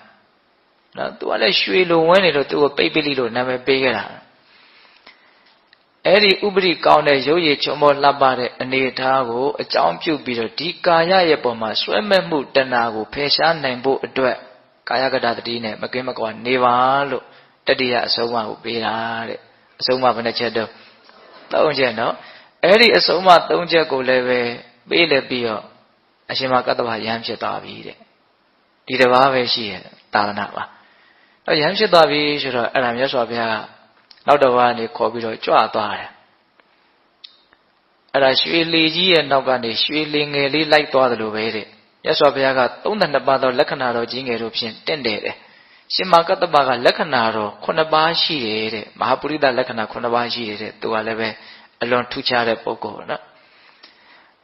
နော်သူကလည်းရွှေလိုဝင်းနေလို့သူ့ကိုပိပ္ပလိလို့နာမည်ပေးခဲ့တာအဲ့ဒီဥပရိကောင်းတဲ့ရုပ်ရည်ချုံမောလှပတဲ့အနေအထားကိုအကြောင်းပြုပြီးတော့ဒီကာယရဲ့ပုံမှာဆွဲမဲ့မှုတဏှာကိုဖယ်ရှားနိုင်ဖို့အတွက်ကာယကတ္တသတိနဲ့မကင်းမကွာနေပါလို့တတိယအဆုံးအမကိုပေးတာတဲ့အဆုံးအမဘယ်နှချက်တော့၃ချက်နော်အဲ့ဒီအဆုံးအမ၃ချက်ကိုလည်းပဲပေးလက်ပြီးတော့အရှင်မကတ္တဗယဟန်ဖြစ်သွားပြီတဲ့ဒီတစ်ပါးပဲရှိရဲ့သာသနာပါတော့ယဟန်ဖြစ်သွားပြီဆိုတော့အဲ့ဒါမြတ်စွာဘုရားကနောက်တစ်ပါးကနေခေါ်ပြီးတော့ကြွသွားတယ်အဲ့ဒါရွှေလီကြီးရဲ့နောက်ကနေရွှေလီငယ်လေးလိုက်သွားတယ်လို့ပဲတဲ့မြတ်စွာဘုရားက32ပါးသောလက္ခဏာတော်ကြီးငယ်တို့ဖြင့်တင့်တယ်တဲ့ရှင်မကတ္တဗကလက္ခဏာတော်9ပါးရှိတယ်တဲ့မဟာပုရိသလက္ခဏာ9ပါးရှိတယ်တဲ့သူကလည်းပဲအလွန်ထူးခြားတဲ့ပုဂ္ဂိုလ်နော်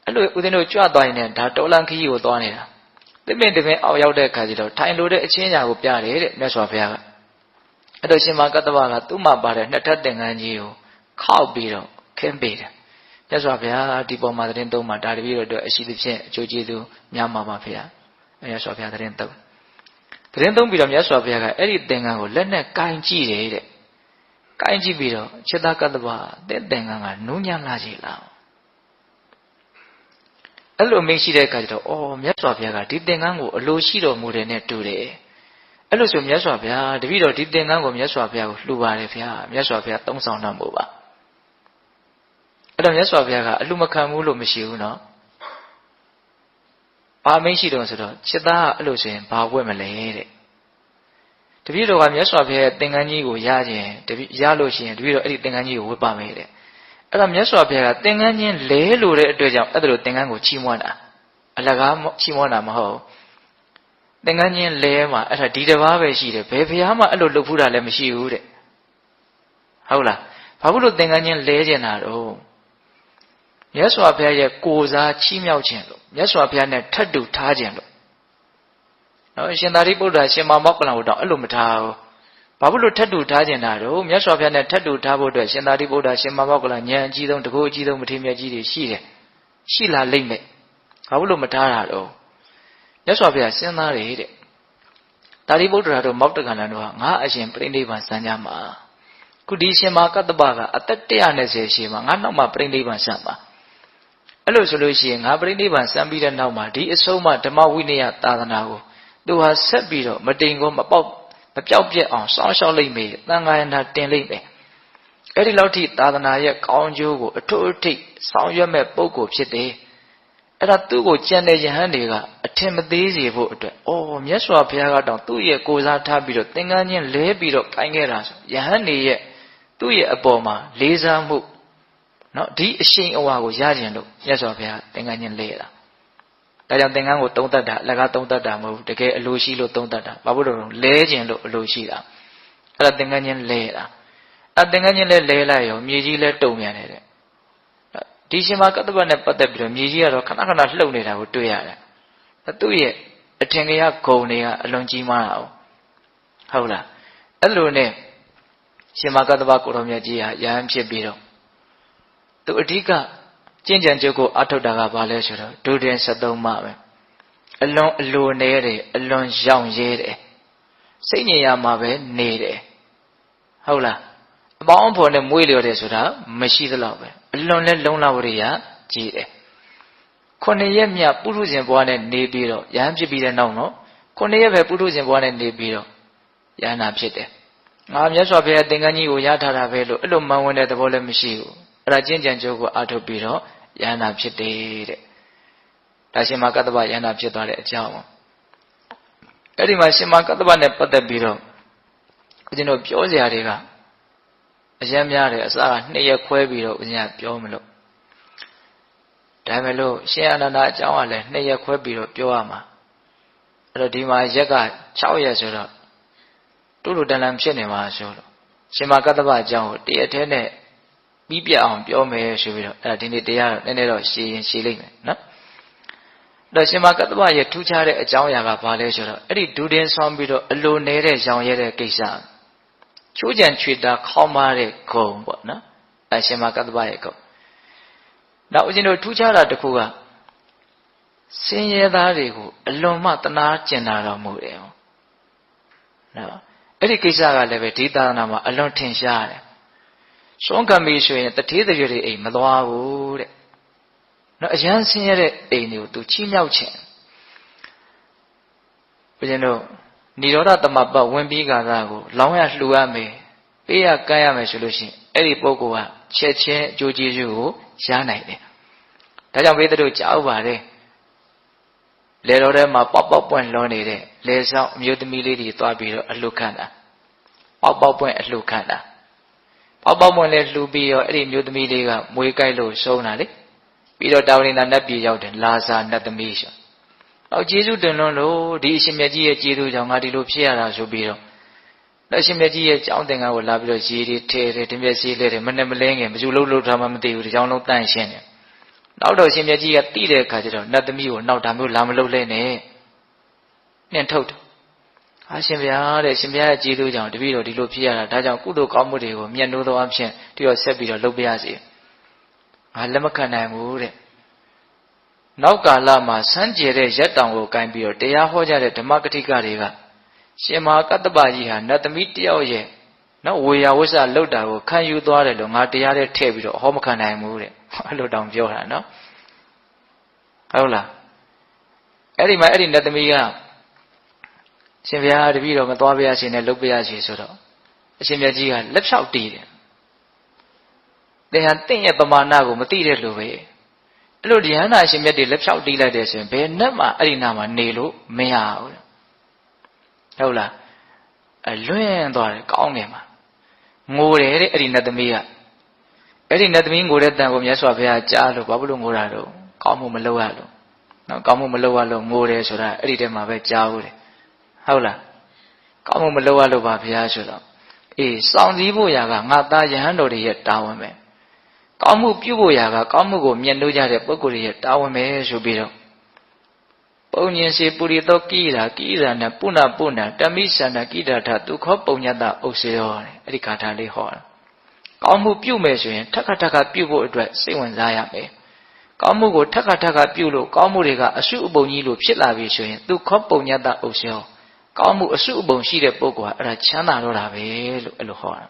အဲ့လိုဦးဇင်းတို့ကြွသွားရင်ဒါတော်လန်ခကြီးကိုသွားနေတာတပင်တပင်အောက်ရောက်တဲ့အခါကျတော့ထိုင်လို့တဲ့အချင်းညာကိုပြတယ်တဲ့မြတ်စွာဘုရားကအဲ့တော့ရှင်မကတ္တဗကသူ့မှာပါတဲ့နှစ်ထပ်သင်္ကန်းကြီးကိုခောက်ပြီးတော့ခင်းပေးတယ်မြတ်စွာဘုရားဒီပုံမှာသတင်းသုံးမှာဒါတပည့်တော်တို့အရှိသဖြင့်အကျိုးကျေးဇူးများမှာပါဖေဟာမြတ်စွာဘုရားသတင်းသုံးပြီးတော့မြတ်စွာဘုရားကအဲ့ဒီသင်္ကန်းကိုလက်နဲ့ကိုင်ကြည့်တယ်တဲ့ကိုင်ကြည့်ပြီးတော့จิตကတ္တဗသင်္ကန်းကနုညံ့လာကြလားအဲ့လိုမင်းရှိတဲ့အခါကျတော့အော်မြတ်စွာဘုရားကဒီသင်္ကန်းကိုအလိုရှိတော်မူတယ်နဲ့တူတယ်အဲ့လိုဆိုမြတ်စွာဘုရားတပည့်တော်ဒီသင်္ကန်းကိုမြတ်စွာဘုရားကိုလှူပါတယ်ဗျာမြတ်စွာဘုရားသုံးဆောင်တော်မူပါအဲ့တော့မြတ်စွာဘုရားကအလှမခံဘူးလို့မရှိဘူးနော်ဘာမင်းရှိတော့ဆိုတော့จิตကအဲ့လိုဆိုရင်ဘာဝတ်မလဲတဲ့တပည့်တော်ကမြတ်စွာဘုရားရဲ့သင်္ကန်းကြီးကိုရခြင်းတပည့်ရလို့ရှိရင်တပည့်တော်အဲ့ဒီသင်္ကန်းကြီးကိုဝတ်ပါမယ်တဲ့အဲ့တော့မြတ်စွာဘုရားကသင်္ကန်းချင်းလဲလို့တဲ့အတွက်ကြောင့်အဲ့ဒါလိုသင်္ကန်းကိုချီးမွမ်းတာအလကားချီးမွမ်းတာမဟုတ်သင်္ကန်းချင်းလဲမှာအဲ့ဒါဒီတစ်ပါးပဲရှိတယ်ဘယ်ဘုရားမှအဲ့လိုလုပ်ဖူးတာလည်းမရှိဘူးတဲ့ဟုတ်လားဘာဖြစ်လို့သင်္ကန်းချင်းလဲကျင်တာတော့မြတ်စွာဘုရားရဲ့ကိုယ်စားချီးမြှောက်ခြင်းလို့မြတ်စွာဘုရားနဲ့ထပ်တူထားခြင်းလို့နော်ရှင်သာရိပုတ္တရာရှင်မောက္ကလံကိုတော့အဲ့လိုမထားဘူးဘာဖြစ်လို့ထပ်တူထားခြင်းတာတော့မြတ်စွာဘုရားနဲ့ထပ်တူထားဖို့အတွက်ရှင်သာရိပုတ္တရာရှင်မောက္ကလံဉာဏ်အကြီးဆုံးတကူအကြီးဆုံးမထေရမြတ်ကြီးတွေရှိတယ်ရှိလာလိမ့်မယ်ဘာဖြစ်လို့မထားတာတော့မြတ်စွာဘုရားစဉ်းစားတယ်တဲ့သာရိပုတ္တရာတို့မောက္ကလံတို့ဟာငါအရှင်ပြိဋိဘံစံကြမှာခုဒီရှင်မာကတ္တဗကအသက်120ရှိမှာငါနောက်မှပြိဋိဘံစံမှာအဲ့လိုဆိုလို့ရှိရင်ငါပြိဋိဘံစံပြီးတဲ့နောက်မှာဒီအဆုံးအမဓမ္မဝိနည်းသာသနာကိုသူဟာဆက်ပြီးတော့မတိမ်ကိုမပျောက်ပြက်အောင်စောင့်ရှောက်လိမ့်မယ်သံဃာယနာတင်လိမ့်မယ်အဲ့ဒီလောက်ထိသာသနာရဲ့ကောင်းကျိုးကိုအထွတ်အထိပ်ဆောင်ရွက်မဲ့ပုဂ္ဂိုလ်ဖြစ်တယ်အဲ့ဒါသူ့ကိုကြံတဲ့ယဟန်တွေကအထင်မသေးစေဖို့အတွက်မြတ်စွာဘုရားကတောင်သူ့ရဲ့ကိုယ်စားထားပြီးတော့သင်္ကန်းချင်းလဲပြီးတော့ကိုင်းခဲ့တာဆိုယဟန်တွေရဲ့သူ့ရဲ့အပေါ်မှာလေးစားမှုနော်ဒီအရှိန်အဝါကိုရကျင်လို့မြတ်စွာဘုရားသင်္ကန်းချင်းလဲတာဒါကြောင့်သင်္ကန်းကိုသုံးတတ်တာအလကားသုံးတတ်တာမဟုတ်ဘူးတကယ်အလိုရှိလို့သုံးတတ်တာဘာလို့လဲလဲကျင်လို့အလိုရှိတာအဲ့ဒါသင်္ကန်းချင်းလဲတာအဲ့သင်္ကန်းချင်းလဲလိုက်ရောမြေကြီးလဲတုံမြန်တယ်တဲ့ဒီရှင်မာကတ္တဗနဲ့ပတ်သက်ပြီးတော့မြေကြီးကတော့ခဏခဏလှုပ်နေတာကိုတွေ့ရတယ်သူ့ရဲ့အထင်ကြီးဂုံတွေကအလွန်ကြီးမားတာဟုတ်လားအဲ့လိုနဲ့ရှင်မာကတ္တဗကိုရောမြတ်ကြီးဟာယဟန်ဖြစ်ပြီးတော့သူအဓိကကျင့်ကြံကြုတ်ကိုအထုတ်တာကဘာလဲဆိုတော့ဒုတင်73မှပဲအလွန်အလိုနေတယ်အလွန်ရောင်ရဲတယ် စိတ်ငြိမ်ရမှာပဲနေတယ်ဟုတ်လားအပေါင်းအဖော်နဲ့မွေးလျော်တယ်ဆိုတာမရှိသလောက်ပဲအလွန်လဲလုံလဝရိယကြီးတယ်9 ရက်မြတ်ပုထုဇဉ်ဘဝနဲ့နေပြီးတော့ယဟန်ဖြစ်ပြီးတဲ့နောက်နော်9 ရက်ပဲပုထုဇဉ်ဘဝနဲ့နေပြီးတော့ယဟန္တာဖြစ်တယ်ငါမြတ်စွာဘုရားသင်္ကန်းကြီးကိုရထားတာပဲလို့အဲ့လိုမှန်ဝင်တဲ့သဘောလည်းမရှိဘူးအဲ့ဒါကျင့်ကြံကြိုးကိုအထုတ်ပြီးတော့ယဟန္တာဖြစ်တယ်တဲ့ဒါရှင်မကတ္တဗယဟန္တာဖြစ်သွားတဲ့အကြောင်းအဲ့ဒီမှာရှင်မကတ္တဗနဲ့ပတ်သက်ပြီးတော့ဦးဇင်းတို့ပြောစရာတွေကအရင်များတယ်အစက2 ရက်ခွဲပြီးတော့ဦးဇင်းကပြောမလို့ဒါမဲ့လို့ရှင်အနန္ဒာအကြောင်းကလည်း2 ရက်ခွဲပြီးတော့ပြောရမှာအဲ့တော့ဒီမှာရက်က6 ရက်ဆိုတော့တူတူတန်တန်ဖြစ်နေမှာဆိုတော့ရှင်မကတ္တဗအကြောင်းကိုတရက်တည်းနဲ့ပြီးပြအောင်ပြောမယ်ဆိုပြီးတော့အဲ့ဒါဒီနေ့တရားတော့နည်းနည်းတော့ရှည်ရင်ရှည်လိမ့်မယ်နော်အဲ့တော့ရှင်မကတ္တဗရဲ့ထူးခြားတဲ့အကြောင်းအရာကဘာလဲဆိုတော့အဲ့ဒီဒူတင်ဆောင်းပြီးတော့အလိုနေတဲ့ရောင်ရဲတဲ့ကိစ္စချိုးကြံချွေတာခေါင်းမာတဲ့ဂုံပေါ့နော်အဲ့ရှင်မကတ္တဗရဲ့ဂုံနောက်ဦးဇင်းတို့ထူးခြားတာတစ်ခုကဆင်းရဲသားတွေကိုအလွန်မှတနာကျင်တာတော်မူတယ်နော်အဲ့ဒီကိစ္စကလည်းပဲဒီသာသနာမှာအလွန်ထင်ရှားတယ်စွန့်ကံပြီဆိုရင်တထေးတရွေတွေအိမ်မသွားဘူးတဲ့နော်အရန်ဆင်းရဲတဲ့အိမ်တွေကိုသူချီးမြှောက်ခြင်းဘုရင်တို့និရောဓသမပတ်ဝင်ပြီးကာလကိုလောင်းရလှူရမယ်ပေးရကမ်းရမယ်ဆိုလို့ရှိရင်အဲ့ဒီပုဂ္ဂိုလ်ကချက်ချင်းအကျိုးကျေးဇူးကိုရနိုင်တယ်ဒါကြောင့်ဘေးတို့ကြားဥပါတယ်လေတော်ထဲမှာပေါက်ပေါက်ပွင့်လွန်နေတဲ့လေဆောင်အမျိုးသမီးလေးတွေသွားပြီးတော့အလှခံတာပေါက်ပေါက်ပွင့်အလှခံတာပေါက်ပေါက်ပွင့်လေးလှူပြီးတော့အဲ့ဒီမျိုးသမီးလေးကမွေးကြိုက်လို့ဆုံးတာလေပြီးတော့တာဝရိန္ဒနတ်ပြည်ရောက်တယ်လာစာနတ်သမီးဆိုတော့ကျေးဇူးတင်လွန်းလို့ဒီအရှင်မြတ်ကြီးရဲ့ကျေးဇူးကြောင့်ငါဒီလိုဖြစ်ရတာဆိုပြီးတော့အရှင်မြတ်ကြီးရဲ့ကြောင်းသင်္ကန်းကိုလာပြီးတော့ရေတွေထဲတယ်ဒီမျက်စိလေးတွေမနဲ့မလင်းခင်ဘယ်သူလှုပ်ထားမှမသိဘူးဒီကြောင်းလုံးတန့်ရှင်းတယ်နောက်တော့ရှင်မြတ်ကြီးကတိတဲ့အခါကျတော့နတ်သမီးကိုနောက်ဒါမျိုးလာမလုပ်လဲနဲ့နှင်ထုတ်တယ်ဟာရှင်ဗျာတဲ့ရှင်ဗျာရဲ့ကျေးဇူးကြောင့်တပည့်တော်ဒီလိုဖြစ်ရတာဒါကြောင့်ကုသိုလ်ကောင်းမှုတွေကိုမြတ်နိုးသောအဖြစ်ဒီတော့ဆက်ပြီးတော့လုပ်ပြရစီငါလက်မခံနိုင်ဘူးတဲ့နောက်ကာလမှာစမ်းကြယ်တဲ့ရက်တောင်ကိုကင်ပြီးတော့တရားဟောကြတဲ့ဓမ္မကတိကတွေကရှင်မဟာကတ္တပကြီးဟာနတ်သမီးတယောက်ရဲ့နော်ဝေယဝစ္စလှုပ်တာကိုခံယူသွားတယ်လို့ငါတရားနဲ့ထည့်ပြီးတော့ဟောမခံနိုင်ဘူးတဲ့အဲ့လိုတောင်ပြောတာနော်ဟုတ်လားအဲ့ဒီမှာအဲ့ဒီနတ်သမီးကရှင်ဘုရားတပည့်တော်မသွားပြရစီနဲ့လှုပ်ပြရစီဆိုတော့အရှင်မြတ်ကြီးကလက်ဖြောက်တီးတယ်သင်ဟာတင့်ရဲ့ပမာဏကိုမသိတဲ့လူပဲအဲ့လိုဉာဏ်နာရှင်မြတ်တွေလက်ဖြောက်တီးလိုက်တယ်ဆိုရင်ဘယ်နဲ့မှအဲ့ဒီနာမှာနေလို့မရဘူးဟုတ်လားအလွင့်သွားတယ်ကောင်းတယ်မှာငိုတယ်တဲ့အဲ့ဒီနတ်သမီးကအဲ့ဒီနတ်သမီးငိုတဲ့တန်ကိုမြတ်စွာဘုရားကြားလို့ဘာလို့ငိုတာတော့ကောင်းမှုမလုပ်ရလို့နော်ကောင်းမှုမလုပ်ရလို့ငိုတယ်ဆိုတာအဲ့ဒီတည်းမှာပဲကြားဘူးတယ်ဟုတ်လားကောင်းမှုမလုပ်ရလို့ပါဘုရားဆိုတော့အေးစောင့်စည်းဖို့ရာကငါသားယဟန်တော်တွေရဲ့တာဝန်ပဲကောင်းမှုပြုဖို့ရာကကောင်းမှုကိုမြတ်လို့ကြတဲ့ပုဂ္ဂိုလ်တွေရဲ့တာဝန်ပဲဆိုပြီးတော့ပုံညင်စေပုရိသောကိရာနဲ့ပုဏ္ဏပုဏ္ဏတမိသန္တကိဒါထဒုက္ခပုံညတဥစ္စေရောတဲ့အဲ့ဒီဂါထာလေးဟောတာကောင်းမှုပြုမယ်ဆိုရင်ထက်ခါထက်ခါပြုဖို့အတွက်စိတ်ဝင်စားရမယ်ကောင်းမှုကိုထက်ခါထက်ခါပြုလို့ကောင်းမှုတွေကအစုအပုံကြီးလို့ဖြစ်လာပြီဆိုရင်ဒုက္ခပုံညတဥစ္စေရောကောင်းမှုအစုအပုံရှိတဲ့ပုဂ္ဂိုလ်ကအဲ့ဒါချမ်းသာတော့တာပဲလို့အဲ့လိုဟောတာ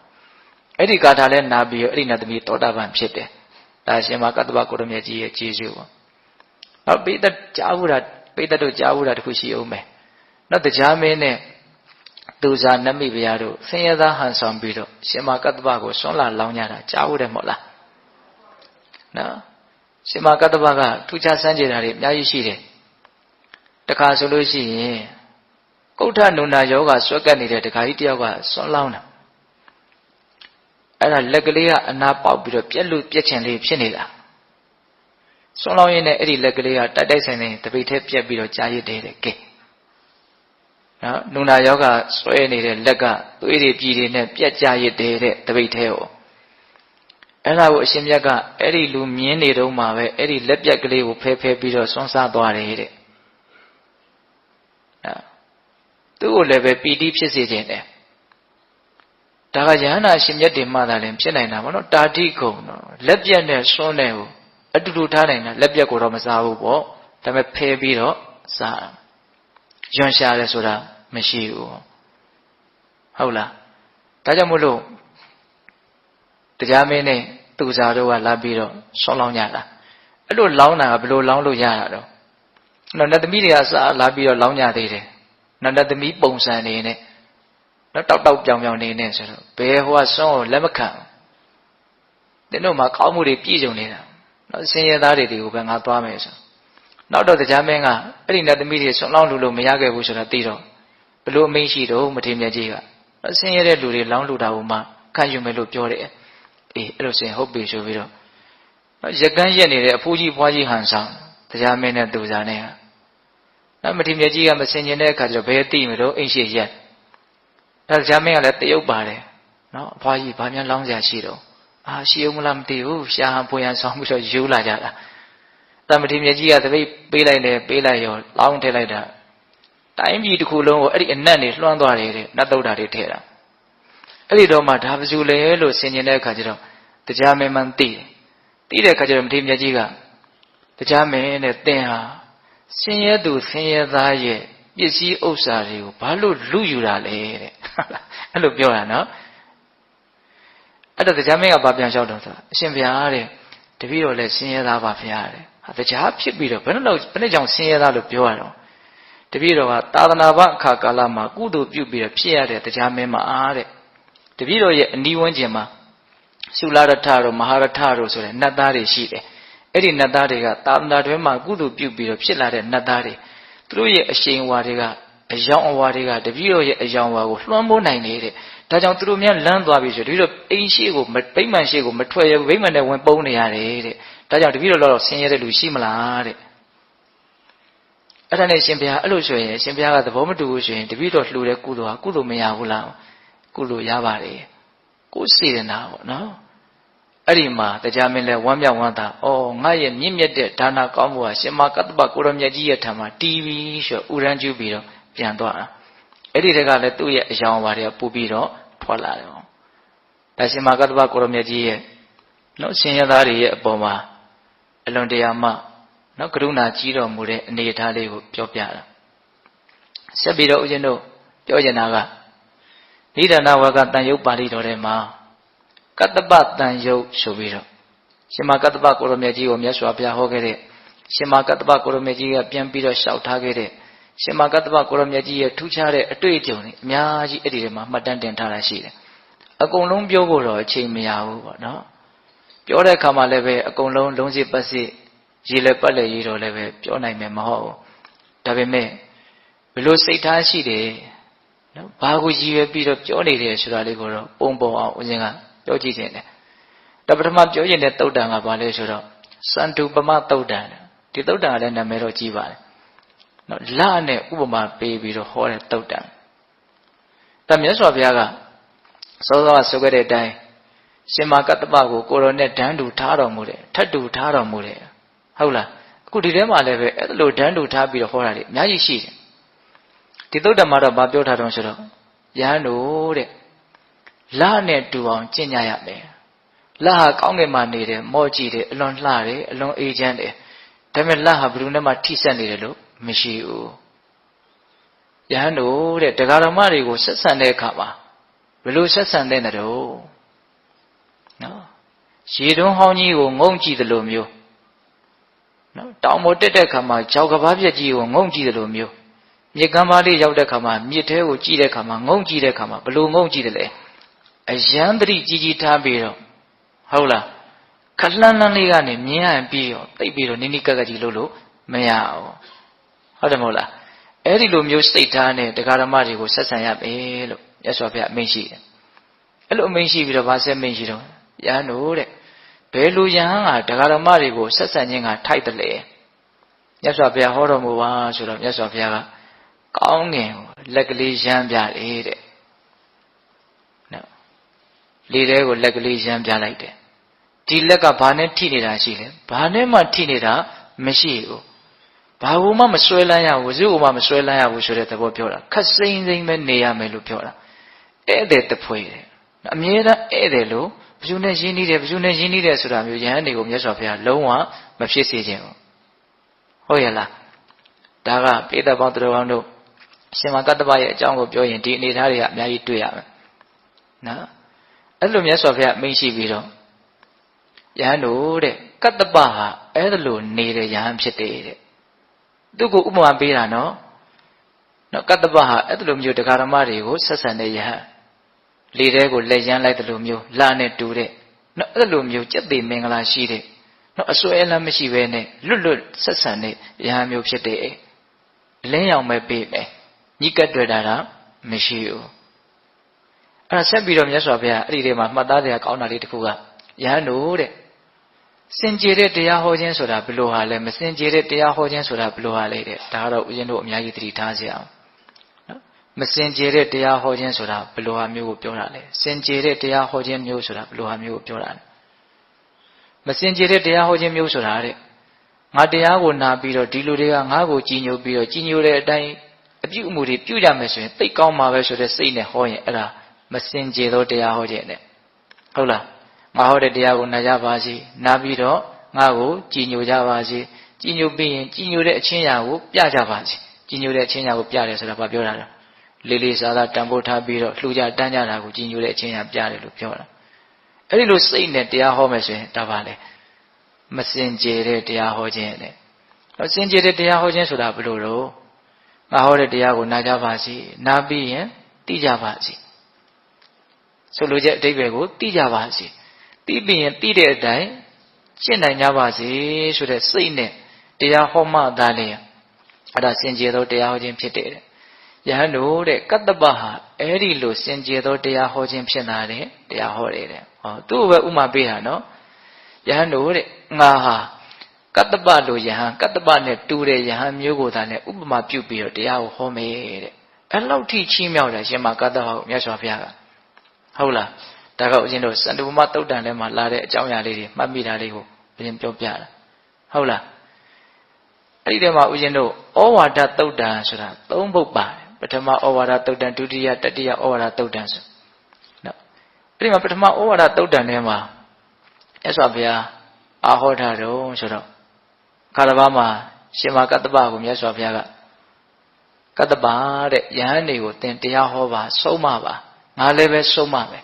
အဲ့ဒီဂါထာလဲနာပြီးအဲ့ဒီနတ်သမီးတောတာပန်ဖြစ်တယ်ဒါရှင်မကတ္တဗကိုရမြတ်ကြီးရဲ့ကျေးဇူးပေါ့နောက်ပိဋကကြားဘူးတာပိဋကတို့ကြားဘူးတာတခုရှိအောင်မယ်နောက်တရားမင်းနဲ့သူဇာနမိဘုရားတို့ဆင်းရဲသားဟန်ဆောင်ပြီးတော့ရှင်မကတ္တဗကိုဆွမ်းလာလောင်းကြတာကြားဘူးတယ်မဟုတ်လားနော်ရှင်မကတ္တဗကထူးခြားစမ်းကြယ်တာတွေအများကြီးရှိတယ်တခါဆိုလို့ရှိရင်ကုဋ္ဌနုနာယောဂဆွဲကပ်နေတဲ့တခါကြီးတယောက်ကဆွမ်းလောင်းတာအဲ့ဒါလက်ကလေးကအနာပေါက်ပြီးတော့ပြက်လို့ပြက်ချင်လေးဖြစ်နေတာဆွမ်းလောင်းရင်းနဲ့အဲ့ဒီလက်ကလေးကတိုက်တိုက်ဆိုင်ဆိုင်တပိတ်ထဲပြက်ပြီးတော့ကြားရစ်တယ်တဲ့ကဲနော်နုနာယောဂဆွဲနေတဲ့လက်ကသွေးတွေပြည်တွေနဲ့ပြက်ကြားရစ်တယ်တဲ့တပိတ်ထဲကိုအဲ့ဒါကိုအရှင်မြတ်ကအဲ့ဒီလူမြင်းနေတုန်းမှာပဲအဲ့ဒီလက်ပြက်ကလေးကိုဖဲပြီးတော့ဆွမ်းစားသွားတယ်တဲ့သူ့ကိုလည်းပဲပီတိဖြစ်စေခြင်းတယ်ဒါကယဟနာရှင်မြတ်တွေမှသာလည်းဖြစ်နိုင်တာပေါ့နော်တာတိကုံတော့လက်ပြက်နဲ့ဆွမ်းတဲ့ကိုအတူတူထားနိုင်တာလက်ပြက်ကိုတော့မစားဘူးပေါ့ဒါပေမဲ့ဖဲပြီးတော့စားယွန်ရှာတယ်ဆိုတာမရှိဘူး ဟုတ်လားဒါကြောင့်မို့လို့တရားမင်းနဲ့သူစားတို့ကလာပြီးတော့ဆွမ်းလောင်းကြတာအဲ့လိုလောင်းတာကဘယ်လိုလောင်းလို့ရတာတော့နတ်သမီးတွေကစားလာပြီးတော့လောင်းကြသေးတယ်နတ်သမီးပုံစံနေနဲ့နော်တောက်ပြောင်နေနဲ့ဆိုတော့ဘယ်ဟိုကဆွမ်းကိုလက်မခံတင်းတို့မှာကောင်းမှုတွေပြည့်စုံနေတာနော်ဆင်းရဲသားတွေကိုပဲငါသွားမယ်ဆိုနောက်တော့တရားမင်းကအဲ့ဒီနတ်သမီးတွေဆွမ်းလောင်းလို့မရခဲ့ဘူးဆိုတာသိတော့ဘလို့အမိန့်ရှိတော့မထေရမြတ်ကြီးကဆင်းရဲတဲ့လူတွေလောင်းလူတာဟိုမှာခံယူမယ်လို့ပြောတယ်အေးအဲ့လိုဆိုရင်ဟုတ်ပြီဆိုပြီးတော့ရကန်းရက်နေတဲ့အဖိုးကြီးဖွားကြီးဟန်ဆောင်တရားမင်းနဲ့သူစားနဲ့မထေရမြတ်ကြီးကမစင်ကျင်တဲ့အခါကျတော့ဘယ်သိမလို့အိမ်ရှိရက်ဒါတရားမင်းကလည်းတရုပ်ပါတယ်နော်အဖွားကြီးဘာများလောင်းစရာရှိတော့ရှိအောင်မလားမသိဘူးရှာဟန်ပွေဟန်ဆောင်ပြီးတော့ယူလာကြတာတမထေရမြတ်ကြီးကတပိတ်ပေးလိုက်တယ်ပေးလိုက်ရောလောင်းထည့်လိုက်တာတိုင်းပြည်တစ်ခုလုံးကိုအဲ့ဒီအနက်နေလွှမ်းသွားတယ်တဲ့နတ်သုဒ္ဓတွေထည့်တာအဲ့ဒီတော့မှဒါဘယ်သူလဲလို့ဆင်ခြင်တဲ့အခါကျတော့တရားမင်းမှန်သိတဲ့အခါကျတော့မထေရမြတ်ကြီးကတရားမင်းနဲ့သင်ဟာဆင်းရဲသူဆင်းရဲသားရဲ့ပစ္စည်းဥစ္စာတွေကိုဘာလို့လူယူတာလဲတဲ့အဲ့လိုပြောတာနော်အဲ့တော့တရားမင်းကဘာပြန်လျှောက်တော့ဆိုအရှင်ဘုရားတဲ့တပည့်တော်လည်းဆင်းရဲသားပါဘုရားတဲ့တရားဖြစ်ပြီးတော့ဘယ်နဲ့ကြောင့်ဆင်းရဲသားလို့ပြောရတော့တပည့်တော်ကသာသနာ့ဘအခါကာလမှာကုသိုလ်ပြုပြီးတော့ဖြစ်ရတဲ့တရားမင်းမှာတဲ့တပည့်တော်ရဲ့အနီးဝန်းကျင်မှာသုလရထတို့မဟာရထတို့ဆိုတဲ့နတ်သားတွေရှိတယ်အဲ့ဒီနတ်သားတွေကသာသနာတွင်မှာကုသိုလ်ပြုပြီးတော့ဖြစ်လာတဲ့နတ်သားတွေသူတို့ရဲ့အရှိန်အဝါတွေကအယောင်အဝါတွေကတပည့်တော်ရဲ့အယောင်အဝါကိုလွှမ်းမိုးနိုင်နေတဲ့ဒါကြောင့်သူတို့များလမ်းသွားပြီဆိုတပည့်တော်အိမ်ရှိကိုဗိမ္မာန်ရှိကိုမထွက်ရဘူးဗိမ္မာန်နဲ့ဝင်ပုန်းနေရတယ်တဲ့ဒါကြောင့်တပည့်တော်တော့ဆင်းရဲတဲ့လူရှိမလားတဲ့အဲ့ဒါနဲ့ရှင်ဘုရားအဲ့လိုဆိုရင်ရှင်ဘုရားကသဘောမတူဘူးဆိုရင်တပည့်တော်လှူတဲ့ကုသိုလ်ဟာကုသိုလ်မရဘူးလားကုသိုလ်ရပါတယ်ကိုယ်စေတနာပေါ့နော်အဲ့ဒီမှာတရားမင်းလဲဝမ်းမြောက်ဝမ်းသာငါရဲ့မြင့်မြတ်တဲ့ဒါနကောင်းမှုဟာရှင်မကတ္တပကိုရမြတ်ကြီးရဲ့ထံမှာတီးပြီးဆိုဥရန်ကျူးပြီးတော့ပြန်သွားတာအဲ့ဒီတက်ကလည်းသူ့ရဲ့အယောင်ဝါတွေကပူပြီးတော့ထွက်လာတယ်ဒါရှင်မကတ္တပကိုရမြတ်ကြီးရဲ့နော်ရှင်ရသားတွေရဲ့အပေါ်မှာအလွန်တရာမှနော်ကရုဏာကြီးတော်မူတဲ့အနေအထားလေးကိုပြောပြတာဆက်ပြီးတော့ဦးဇင်းတို့ပြောချင်တာကနိဒာနဝကတန်ယုတ်ပါဠိတော်ထဲမှာကတ္တပတန်ယုတ်ဆိုပြီးတော့ရှင်မကတ္တပကိုရမြတ်ကြီးကိုမြတ်စွာဘုရားဟောခဲ့တဲ့ရှင်မကတ္တပကိုရမြတ်ကြီးကပြန်ပြီးတော့လျှောက်ထားခဲ့တဲ့ရှင်မကတ္တပကိုရမြတ်ကြီးရဲ့ထူးခြားတဲ့အတွေ့အကြုံတွေအများကြီးအဲ့ဒီထဲမှာမှတ်တမ်းတင်ထားတာရှိတယ်အကုန်လုံးပြောဖို့တော့အချိန်မရဘူးပေါ့နော်ပြောတဲ့အခါမှာလည်းပဲအကုန်လုံးလုံးစစ်ပတ်စစ်ရေလည်းပတ်လည်းရေတော်လည်းပဲပြောနိုင်မယ်မဟုတ်ဘူးဒါပေမဲ့ဘယ်လိုစိတ်ထားရှိတယ်နော်ဘာကိုရည်ရွယ်ပြီးတော့ပြောနေတယ်ဆိုတာလေးကိုတော့ပုံပေါ်အောင်ဦးဇင်းကပြောကြည့်ခြင်းတယ်ဒါပထမပြောရင်တဲ့သုတ်တန်ကဘာလဲဆိုတော့စန္တုပမသုတ်တန်ဒီသုတ်တန်ကလည်းနာမည်တော့ကြီးပါတယ်နော်လနဲ့ဥပမာပေးပြီးတော့ဟောတဲ့သုတ်တန်ဒါမြတ်စွာဘုရားကစောစောဆိုခဲ့တဲ့အတိုင်းရှင်မကတ္တပကိုကိုရောနဲ့ဓာန်တူထားတော်မူတယ်ထတ်တူထားတော်မူတယ်ဟုတ်လားအခုဒီထဲမှာလည်းပဲအဲ့လိုဓာန်တူထားပြီးတော့ဟောတာလေအများကြီးရှိတယ်ဒီသုတ်တံမှာတော့ဗာပြောထားတော့ဆိုတော့ယဟန်တို့တဲ့လနဲ့တူအောင်ကျင့်ကြရမယ်လဟာကောင်းကင်မှာနေတယ်မော့ကြည့်တယ်အလွန်လှတယ်အလွန်အေးချမ်းတယ်ဒါပေမဲ့လဟာဘယ်သူနဲ့မှထိစပ်နေတယ်လို့မရှိဘူးယဟန်တို့တဲ့တရားဓမ္မတွေကိုဆက်ဆံတဲ့အခါမှာဘယ်လိုဆက်ဆံတဲ့တော့နော်ရေတွန်းဟောင်းကြီးကိုငုံကြည့်တယ်လို့မျိုးနော်တောင်ပေါ်တက်တဲ့အခါမှာကြောက်ကဘာပြက်ကြီးကိုငုံကြည့်တယ်လို့မျိုးမြစ်ကမ်းပါးလေးရောက်တဲ့အခါမှာမြစ်ထဲကိုကြည့်တဲ့အခါမှာငုံကြည့်တဲ့အခါမှာဘလို့ငုံကြည့်တယ်လဲအယံတရိကြီးကြီးထားပြီးတော့ဟုတ်လားခလှမ်းလှမ်းလေးကနေမြင်ရရင်ပြီးရောတိတ်ပြီးတော့နိနိကက်ကကြီးလို့မရအောင်ဟုတ်တယ်မဟုတ်လားအဲ့ဒီလိုမျိုးစိတ်ထားနဲ့တရားဓမ္မတွေကိုဆက်ဆံရမယ်လို့မြတ်စွာဘုရားအမိန့်ရှိတယ်အဲ့လိုအမိန့်ရှိပြီးတော့ဗာဆက်မိန့်ရှိတော့ယဟန်တို့တဲ့ဘယ်လိုယဟန်ကတရားဓမ္မတွေကိုဆက်ဆံခြင်းကထိုက်တယ်လေမြတ်စွာဘုရားဟောတော်မူပါဆိုတော့မြတ်စွာဘုရားကကောင်းငင်ကိုလက်ကလေးရမ်းပြတယ်တဲ့နော်လေထဲကိုလက်ကလေးရမ်းပြလိုက်တယ်ဒီလက်ကဘာနဲ့ထိနေတာရှိလဲဘာနဲ့မှထိနေတာမရှိဘူးဘာကိုမှမဆွဲလန်းရဘူးဝစုကိုမှမဆွဲလန်းရဘူးဆိုတဲ့သဘောပြောတာခက်စိမ့်စိမ့်ပဲနေရမယ်လို့ပြောတာဧည့်သည်တဖွေတယ်အမြဲတမ်းဧည့်သည်လို့ဘယ်သူနဲ့ရင်းနှီးတယ်ဘယ်သူနဲ့ရင်းနှီးတယ်ဆိုတာမျိုးယဟန်တွေကိုမြတ်စွာဘုရားလုံးဝမဖြစ်စေခြင်းဟုတ်ရဲ့လားဒါကပိဋကပေါင်းတော်ကောင်းတို့ ရှင်မကတ္တပရဲ့အကြောင်းကိုပြောရင်ဒီအနေထားတွေကအများကြီးတွေ့ရမယ်နော်အဲ့လိုမြတ်စွာဘုရားအမိန့်ရှိပြီးတော့ယဟန်တို့တဲ့ကတ္တပဟာအဲ့လိုနေတဲ့ယဟန်ဖြစ်တယ်တဲ့သူ့ကိုဥပမာပေးတာနော်ကတ္တပဟာအဲ့လိုမျိုးတရားဓမ္မတွေကိုဆက်ဆံတဲ့ယဟန်လေထဲကိုလက်ရမ်းလိုက်တယ်လို့မျိုးလာနဲ့တူတဲ့နော်အဲ့လိုမျိုးကြက်သေးမင်္ဂလာရှိတဲ့နော်အစွဲအလမ်းမရှိဘဲနဲ့လွတ်ဆက်ဆံတဲ့ယဟန်မျိုးဖြစ်တယ်အလင်းရောင်ပဲပေးမယ်ညှိကပ်တွေ့တာမရှိဘူးအဲ့ဒါဆက်ပြီးတော့မြတ်စွာဘုရားအဲ့ဒီထဲမှာမှတ်သားစရာကောင်းတာလေးတစ်ခုကယဟန်တို့တဲ့စင်ကြယ်တဲ့တရားဟောခြင်းဆိုတာဘယ်လိုဟာလဲမစင်ကြယ်တဲ့တရားဟောခြင်းဆိုတာဘယ်လိုဟာလဲတဲ့ဒါကတော့ဦးဇင်းတို့အများကြီးသတိထားကြအောင်နော်မစင်ကြယ်တဲ့တရားဟောခြင်းဆိုတာဘယ်လိုဟာမျိုးကိုပြောတာလဲစင်ကြယ်တဲ့တရားဟောခြင်းမျိုးဆိုတာဘယ်လိုဟာမျိုးကိုပြောတာလဲမစင်ကြယ်တဲ့တရားဟောခြင်းမျိုးဆိုတာတဲ့ငါတရားကိုနာပြီးတော့ဒီလူတွေကငါ့ကိုကြည်ညိုပြီးတော့ကြည်ညိုတဲ့အတိုင်းအပြုအမူတွေပြုကြမယ်ဆိုရင်သိကောင်းမှာပဲဆိုတဲ့စိတ်နဲ့ဟောရင်အဲ့ဒါမစင်ကြယ်သောတရားဟောခြင်းနဲ့ဟုတ်လားငါဟောတဲ့တရားကိုနာကြပါစေနာပြီးတော့ငါ့ကိုကြည်ညိုကြပါစေကြည်ညိုပြီးရင်ကြည်ညိုတဲ့အချင်းရာကိုပြကြပါစေကြည်ညိုတဲ့အချင်းရာကိုပြတယ်ဆိုတာဘာပြောတာလဲလေးလေးစားစားတန်ဖိုးထားပြီးတော့လှူကြတန်းကြတာကိုကြည်ညိုတဲ့အချင်းရာပြတယ်လို့ပြောတာအဲ့ဒီလိုစိတ်နဲ့တရားဟောမယ်ဆိုရင်ဒါပါလေမစင်ကြယ်တဲ့တရားဟောခြင်းနဲ့စင်ကြယ်တဲ့တရားဟောခြင်းဆိုတာဘယ်လိုတော့ငါဟောတဲ့တရားကိုနာကြပါစေနာပြီးရင်သိကြပါစေဆိုလိုချက်အဓိပ္ပာယ်ကိုသိကြပါစေသိပြီးရင်သိတဲ့အတိုင်းရှင်းနိုင်ကြပါစေဆိုတဲ့စိတ်နဲ့တရားဟောမှသာလေအဲ့ဒါစင်ကြယ်သောတရားဟောခြင်းဖြစ်တယ်ယဟန်တို့တဲ့ကတ္တပဟာအဲ့ဒီလိုစင်ကြယ်သောတရားဟောခြင်းဖြစ်လာတဲ့တရားဟောတယ်တဲ့ဟောသူ့ကိုပဲဥမာပေးတာနော်ယဟန်တို့တဲ့ငါဟာကတ္တပလိုယဟန်ကတ္တပနဲ့တူတဲ့ယဟန်မျိုးကိုသာနဲ့ဥပမာပြုပြီးတော့တရားကိုဟောမယ်တဲ့အဲ့လောက်ထိချီးမြှောက်တယ်ရှင်မကတ္တပကိုမြတ်စွာဘုရားကဟုတ်လားဒါကဦးဇင်းတို့စန္ဒုပမတုတ်တန်ထဲမှာလာတဲ့အကြောင်းအရာလေးတွေမှတ်မိတာလေးကိုဦးဇင်းပြောပြတာဟုတ်လားအဲ့ဒီထဲမှာဦးဇင်းတို့ဩဝါဒတုတ်တန်ဆိုတာ၃ပုဒ်ပါတယ်ပထမဩဝါဒတုတ်တန်ဒုတိယတတိယဩဝါဒတုတ်တန်ဆိုနော်အဲ့ဒီမှာပထမဩဝါဒတုတ်တန်ထဲမှာမြတ်စွာဘုရားအာဟောထားတော့ဆိုတော့ခါတစ်ပါးမှာရှင်မကတ္တပကိုမြတ်စွာဘုရားကကတ္တပတဲ့ယဟန်တွေကိုသင်တရားဟောပါဆုံးမပါငါလည်းပဲဆုံးမမယ်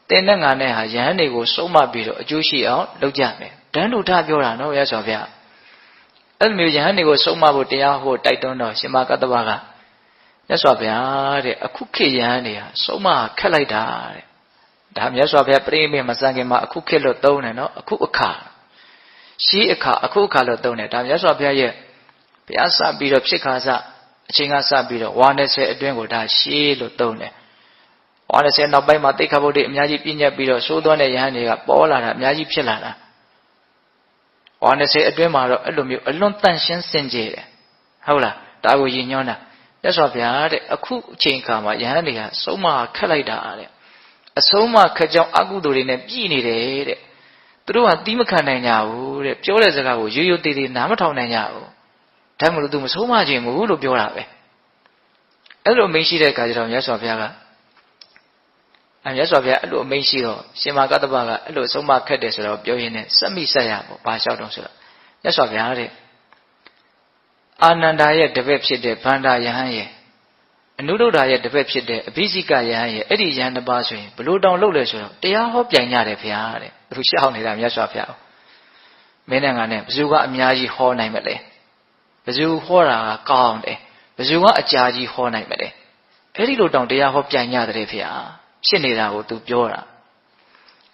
သင်နဲ့ငါနဲ့ဟာယဟန်တွေကိုဆုံးမပြီးတော့အကျိုးရှိအောင်လုပ်ကြမယ်တန်းတူထားပြောတာနော်မြတ်စွာဘုရားအဲ့လိုမျိုးယဟန်တွေကိုဆုံးမဖို့တရားဟောတိုက်တွန်းတော့ရှင်မကတ္တပကမြတ်စွာဘုရားတဲ့အခုခေတ်ယဟန်တွေဟာဆုံးမခက်လိုက်တာတဲ့ဒါမြတ်စွာဘုရားပြိမိမစံခင်မှာအခုခေတ်လို့သုံးတယ်နော်အခုအခါရှေးအခါအခုအခါလို့သုံးတယ်ဒါမြတ်စွာဘုရားရဲ့ဘုရားစပြီးတော့ဖြစ်ခါစအချိန်ကစပြီးတော့ဝါ20အတွင်းကိုဒါရှေးလို့သုံးတယ်ဝါ20နောက်ပိုင်းမှာတိက္ခဗုဒ္ဓအများကြီးပြည့်ညက်ပြီးတော့သိုးသွန်းတဲ့ယဟန်တွေကပေါ်လာတာအများကြီးဖြစ်လာတာဝါ20အတွင်းမှာတော့အဲ့လိုမျိုးအလွန်တန်ရှင်းစင်ကြယ်တယ်ဟုတ်လားဒါကိုရည်ညွှန်းတာမြတ်စွာဘုရားတဲ့အခုအချိန်ခါမှာယဟန်တွေကဆုံးမခက်လိုက်တာတဲ့အဆုံးမခက်ကြောင်းအကုသိုလ်တွေနဲ့ပြည်နေတယ်တဲ့သူတို့ကတီးမခံနိုင်ကြဘူးတဲ့ပြောတဲ့စကားကိုရိုးရိုးသေးသေးနားမထောင်နိုင်ကြဘူးဒါမှမဟုတ်သူမဆုံးမခြင်းဘူးလို့ပြောတာပဲအဲ့လိုအမိန့်ရှိတဲ့အခါကျတော့မြတ်စွာဘုရားကမြတ်စွာဘုရားအဲ့လိုအမိန့်ရှိတော့ရှင်မကတ္တပကအဲ့လိုဆုံးမခက်တယ်ဆိုတော့ပြောရင်းနဲ့စက်မိဆက်ရပေါ့ဘာလျှောက်တော့ဆိုတော့မြတ်စွာဘုရားတဲ့အာနန္ဒာရဲ့တပည့်ဖြစ်တဲ့ဗန္ဒာယဟန်ရဲ့အနုဒ္ဒရာရဲ့တပည့်ဖြစ်တဲ့အဘိစိကယဟန်ရဲ့အဲ့ဒီယဟန်တစ်ပါးဆိုရင်ဘလို့တောင်လုပ်လဲဆိုတော့တရားဟောပြိုင်ကြတယ်ဘုရားတဲ့ဘသူရှောက်နေတာမြတ်စွာဘုရားမင်းနဲ့ငါနဲ့ဘသူကအများကြီးဟောနိုင်မလဲဘသူဟောတာကကောင်းတယ်ဘသူကအကြာကြီးဟောနိုင်မလဲအဲ့ဒီလိုတောင်တရားဟောပြိုင်ကြတယ်ဘုရားဖြစ်နေတာကို तू ပြောတာ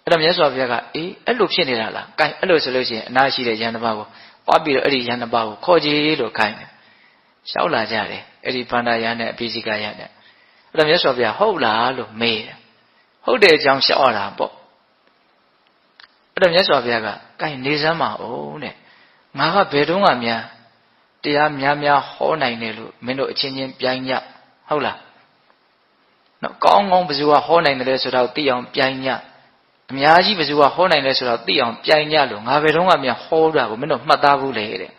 အဲ့တော့မြတ်စွာဘုရားကအေးအဲ့လိုဖြစ်နေတာလားကဲအဲ့လိုဆိုလို့ရှိရင်အနာရှိတဲ့ယဟန်တစ်ပါးကိုပွားပြီးတော့အဲ့ဒီယဟန်တစ်ပါးကိုခေါ်ကြည့်လို့ခိုင်းတယ်ရှောက်လာကြတယ်အဲ့ဒီဗန္ဒာယဟန်နဲ့အဘိစိကယဟန်နဲ့အဲ့တော့မြတ်စွာဘုရားဟုတ်လားလို့မေးတယ်ဟုတ်တဲ့အကြောင်းရှောက်ရတာပေါ့အဲ့တော့မြတ်စွာဘုရားကကဲနေစမ်းပါဦးတဲ့ငါကဘယ်တော့မှများတရားများများဟောနိုင်တယ်လို့မင်းတို့အချင်းချင်းပြိုင်ညဟုတ်လားနော်ကောင်းကောင်းဘယ်သူကဟောနိုင်တယ်လဲဆိုတော့သိအောင်ပြိုင်ညအများကြီးဘယ်သူကဟောနိုင်လဲဆိုတော့သိအောင်ပြိုင်ညလို့ငါဘယ်တော့မှများဟောတာကိုမင်းတို့မှတ်သားဘူးလေတဲ့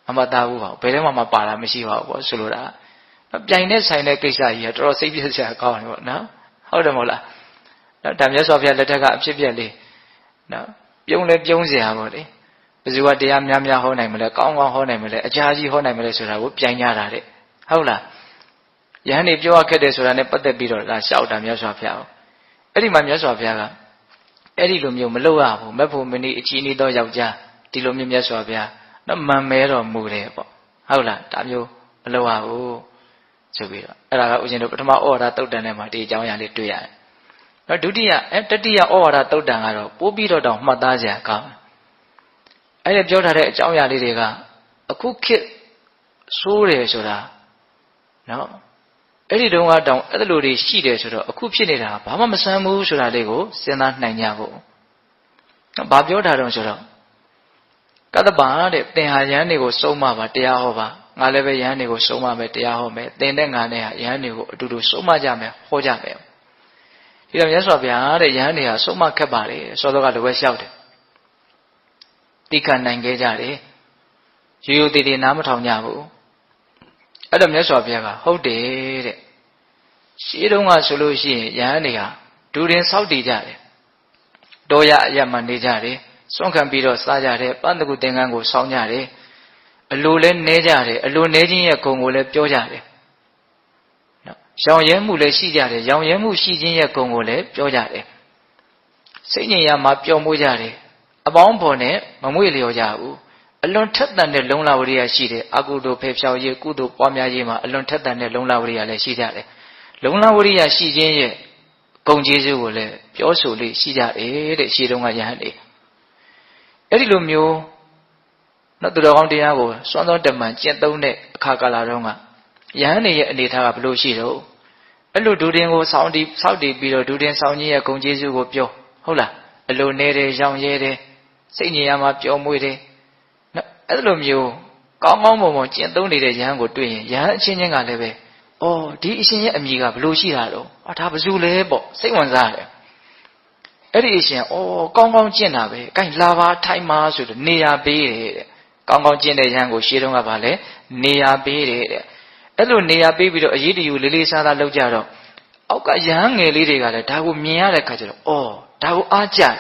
မမှတ်သားဘူးပါဘယ်ထဲမှမပါတာမရှိပါဘူးပေါ့ဆိုလိုတာပြိုင်နဲ့ဆိုင်တဲ့ကိစ္စကြီးကတော်တော်စိတ်ပြည့်စရာကောင်းတယ်ပေါ့နော်ဟုတ်တယ်မဟုတ်လားနော်ဒါမြတ်စွာဘုရားလက်ထက်ကအဖြစ်ပြက်လေးနော်ပြုံးလဲပြုံးစရာပေါ့လေဘယ်သူကတရားများများဟောနိုင်မလဲကောင်းကောင်းဟောနိုင်မလဲအကြာကြီးဟောနိုင်မလဲဆိုတာကိုပြိုင်ကြတာတဲ့ဟုတ်လား ယဟန်နေပြောရခက်တယ်ဆိုတာနဲ့ပတ်သက်ပြီးတော့ဒါရှောက်တာမြတ်စွာဘုရားအဲ့ဒီမှာမြတ်စွာဘုရားကအဲ့ဒီလိုမျိုးမလုပ်ရဘူးမက်ဖို့မနည်းအချီးနှီးသောယောက်ျားဒီလိုမျိုးမြတ်စွာဘုရားနော်မန်မဲတော်မူတယ်ပေါ့ဟုတ်လားဒါမျိုးမလုပ်ရဘူးဆိုပြီးတော့အဲ့ဒါကဦးဇင်းတို့ပထမဩဝါဒတုတ်တန်ထဲမှာဒီအကြောင်းအရာလေးတွေ့ရတယ်နော်ဒုတိယတတိယဩဝါဒတုတ်တန်ကတော့ပိုးပြီးတော့တောင်မှတ်သားစရာကောင်းအဲ့ဒီပြောထားတဲ့အကြောင်းအရာလေးတွေကအခုခေတ်ဆိုးတယ်ဆိုတာနော်အဲ့ဒီတုန်းကတောင်အဲ့လိုတွေရှိတယ်ဆိုတော့အခုဖြစ်နေတာဘာမှမဆန်းဘူးဆိုတာလေးကိုစဉ်းစားနိုင်ကြဖို့ဘာပြောတာတုန်းဆိုတော့ကတ္တပါတဲ့သင်ဟာယဟန်တွေကိုစုံမပါတရားဟောပါငါလည်းပဲယဟန်တွေကိုစုံမမယ်တရားဟောမယ်သင်တဲ့ငါနဲ့ဟာယဟန်တွေကိုအတူတူစုံမကြမယ်ဟောကြမယ်ဒီတော့မြတ်စွာဘုရားတဲ့ယဟန်တွေဟာစုံမခက်ပါလေစောစောကလိုပဲလျှောက်တယ်တိခတ်နိုင်ခဲ့ကြတယ်ရိုးရိုးတည်တည်နားမထောင်ကြဘူးအဲ့တော့မြတ်စွာဘုရားကဟုတ်တယ်တဲ့ရှင်းတုန်းကဆိုလို့ရှိရင်ယဟန်တွေဟာဒူရင်ဆောက်တည်ကြတယ်တောရအရမှနေကြတယ်စွန့်ခံပြီးတော့စားကြတယ်ပန်းတကူသင်္ကန်းကိုဆောင်းကြတယ်အလိုလဲနဲကြတယ်အလိုနဲခြင်းရဲ့ဂုဏ်ကိုလည်းပြောကြတယ်နော်ရောင်ရဲမှုလည်းရှိကြတယ်ရောင်ရဲမှုရှိခြင်းရဲ့ဂုဏ်ကိုလည်းပြောကြတယ်စိတ်ညင်ရမှာပျော်မွေ့ကြတယ်အပေါင်းဖော်နဲ့မမွေ့လျော်ကြဘူးအလွန်ထက်သန်တဲ့လုံလဝရိယရှိတယ်အကုသိုလ်ဖယ်ဖြောက်ရေးကုသိုလ်ပွားများရေးမှာအလွန်ထက်သန်တဲ့လုံလဝရိယလည်းရှိကြတယ်လုံလဝရိယရှိခြင်းရဲ့ဂုဏ်ကျေးဇူးကိုလည်းပြောဆိုလေးရှိကြတယ်တဲ့ရှေးတုန်းကယဟန်တွေအဲ့ဒီလိုမျိုးနော်သူတော်ကောင်းတရားကိုစွမ်းသောတမန်ကျင့်သုံးတဲ့အခါကာလတုန်းကယဟန်တွေရဲ့အနေထားကဘယ်လိုရှိတော့အဲ့လိုဒူတင်ကိုစောင့်တည်ပြီးတော့ဒူတင်ဆောင်ခြင်းရဲ့ဂုဏ်ကျေးဇူးကိုပြောဟုတ်လားအလိုနေတယ်ရောင်ရဲတယ်စိတ်ညစ်ရမှာပျော်မွေ့တယ်နော်အဲ့လိုမျိုးကောင်းကောင်းမွန်မွန်ကျင့်သုံးနေတဲ့ယဟန်ကိုတွေ့ရင်ယဟန်အချင်းချင်းကလည်းပဲအော်ဒီအရှင်ရဲ့အမိကဘယ်လိုရှိတာတော့ဒါဘယ်သူလဲပေါ့စိတ်ဝင်စားတယ်အဲ့ဒီအရှင်အော်ကောင်းကောင်းကျင့်တာပဲအဲလာပါထိုင်ပါဆိုတော့နေရာပေးတယ်တဲ့ကောင်းကောင်းကျင့်တဲ့ယဟန်ကိုရှေးတုန်းကပါလဲနေရာပေးတယ်တဲ့အဲ့လိုနေရာပေးပြီးတော့အရေးတယူလေးလေးစားစားလုပ်ကြတော့အောက်ကယဟန်ငယ်လေးတွေကလည်းဒါကိုမြင်ရတဲ့ခါကျတော့အော်ဒါကိုအားကြတယ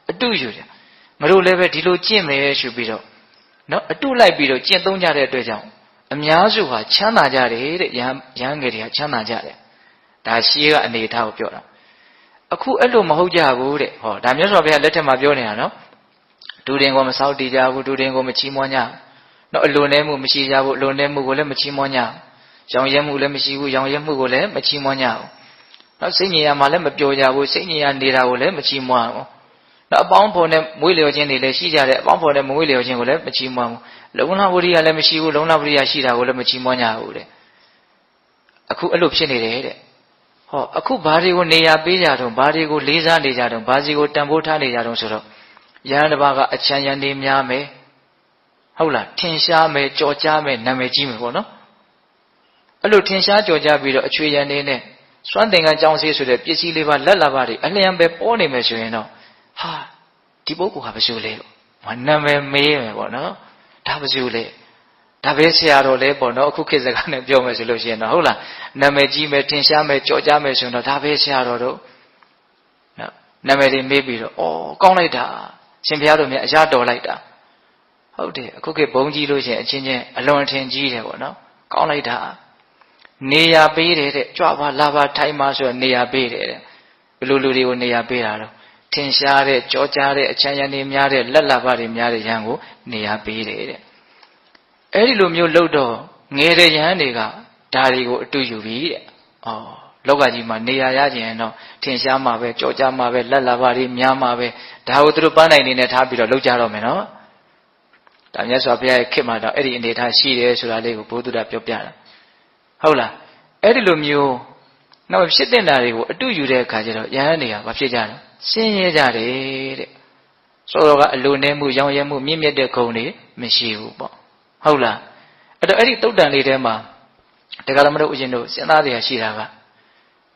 ်အတုယူတယ်ငါတို့လည်းပဲဒီလိုကျင့်မယ်ဆိုပြီးတော့နော်အတုလိုက်ပြီးတော့ကျင့်သုံးကြတဲ့အတွက်ကြောင့်အများစုဟာချမ်းသာကြတယ်တဲ့ယဟန်ငယ်တွေကချမ်းသာကြတယ်ဒါရှေးကအနေထားကိုပြောတာအခုအဲ့လိုမဟုတ်ကြဘူးတဲ့ဟောဒါမြတ်စွာဘုရားလက်ထက်မှာပြောနေတာနော်ဒူတင်ကိုမဆောက်တည်ကြဘူးဒူတင်ကိုမချီးမွမ်းကြနော်အလွန်နဲမှုမရှိကြဘူးအလွန်နဲမှုကိုလည်းမချီးမွမ်းကြရောင်ရဲမှုလည်းမရှိဘူးရောင်ရဲမှုကိုလည်းမချီးမွမ်းကြဘူးနော်စိတ်ညစ်ရမှာလည်းမပျော်ကြဘူးစိတ်ညစ်ရနေတာကိုလည်းမချီးမွမ်းဘူးနော်အပေါင်းဖော်နဲ့မွေးလျော်ခြင်းတွေလည်းရှိကြတယ်အပေါင်းဖော်နဲ့မမွေးလျော်ခြင်းကိုလည်းမချီးမွမ်းဘူးလုံလဝရိယလည်းမရှိဘူးလုံလဝရိယရှိတာကိုလည်းမချီးမွမ်းကြဘူးတဲ့အခုအဲ့လိုဖြစ်နေတယ်တဲ့ဟောအခုဘာတွေကိုနေရာပေးကြတော့ဘာတွေကိုလေးစားနေကြတော့ဘာစီကိုတန်ဖိုးထားနေကြတော့ဆိုတော့ယဟန်တစ်ပါးကအချမ်းရံနေများမယ်ဟုတ်လားထင်ရှားမယ်ကြော်ကြားမယ်နာမည်ကြီးမယ်ပေါ့နော်အဲ့လိုထင်ရှားကြော်ကြားပြီးတော့အချွေရံနေနဲ့စွမ်းသင်္ကန်းကြောင်းစေးဆိုတဲ့ပစ္စည်းလေးပါလက်လာပါတွေအလျံပဲပေါ်နေမယ်ဆိုရင်တော့ဟာဒီပုဂ္ဂိုလ်ဟာဘယ်သူလဲနာမည်မေးမယ်ပေါ့နော်ဒါဘယ်သူလဲဒါပဲဆရာတော်လဲပေါ့နော်အခုခေတ်စကားနဲ့ပြောမယ်ဆိုလို့ရှိရင်တော့ဟုတ်လားနာမည်ကြီးမယ်ထင်ရှားမယ်ကြော်ကြားမယ်ဆိုရင်တော့ဒါပဲဆရာတော်တို့နော်နာမည်တွေမေးပြီးတော့အော်ကောင်းလိုက်တာရှင်ဘုရားတို့မြတ်အရာတော်လိုက်တာဟုတ်တယ်အခုခေတ်ဘုံကြီးလို့ရှိရင်အချင်းချင်းအလွန်အထင်ကြီးတယ်ပေါ့နော်ကောင်းလိုက်တာနေရာပေးတယ်တဲ့ကြွပါလာပါထိုင်ပါဆိုတော့နေရာပေးတယ်တဲ့ဘယ်လိုလူတွေကိုနေရာပေးတာတော့ထင်ရှားတဲ့ကြောကြားတဲ့အချမ်းရံတွေများတဲ့လက်လာပါတွေများတဲ့ယဟန်ကိုနေရာပေးတယ်တဲ့အဲ့ဒီလိုမျိုးလှုပ်တော့ငယ်တဲ့ယဟန်တွေကဒါတွေကိုအတူယူပြီးတဲ့ဩလောကကြီးမှာနေရာရခြင်းတော့ထင်ရှားမှာပဲကြောကြားမှာပဲလက်လာပါတွေများမှာပဲဒါကိုသူတို့ပန်းနိုင်နေနဲ့ထားပြီးတော့လှုပ်ကြတော့မယ်နော်ဒါမြတ်စွာဘုရားရဲ့ခေတ်မှာတော့အဲ့ဒီအနေထားရှိတယ်ဆိုတာလေးကိုဘုသူဒ္ဓပြောပြတာဟုတ်လားအဲ့ဒီလိုမျိုးနောက်ဖြစ်တဲ့နာတွေကိုအတူယူတဲ့အခါကျတော့ယဟန်တွေကဘာဖြစ်ကြလဲဆင်းရဲကြတယ်တဲ့ဆိုတော့ကအလိုနဲမှုရောင်ရဲမှုမြင့်မြတ်တဲ့ဂုဏ်တွေမရှိဘူးပေါ့ဟုတ်လားအဲ့တော့အဲ့ဒီတုတ်တန်လေးထဲမှာတရားတော်မတို့ဦးဇင်းတို့စဉ်းစားရရှိတာက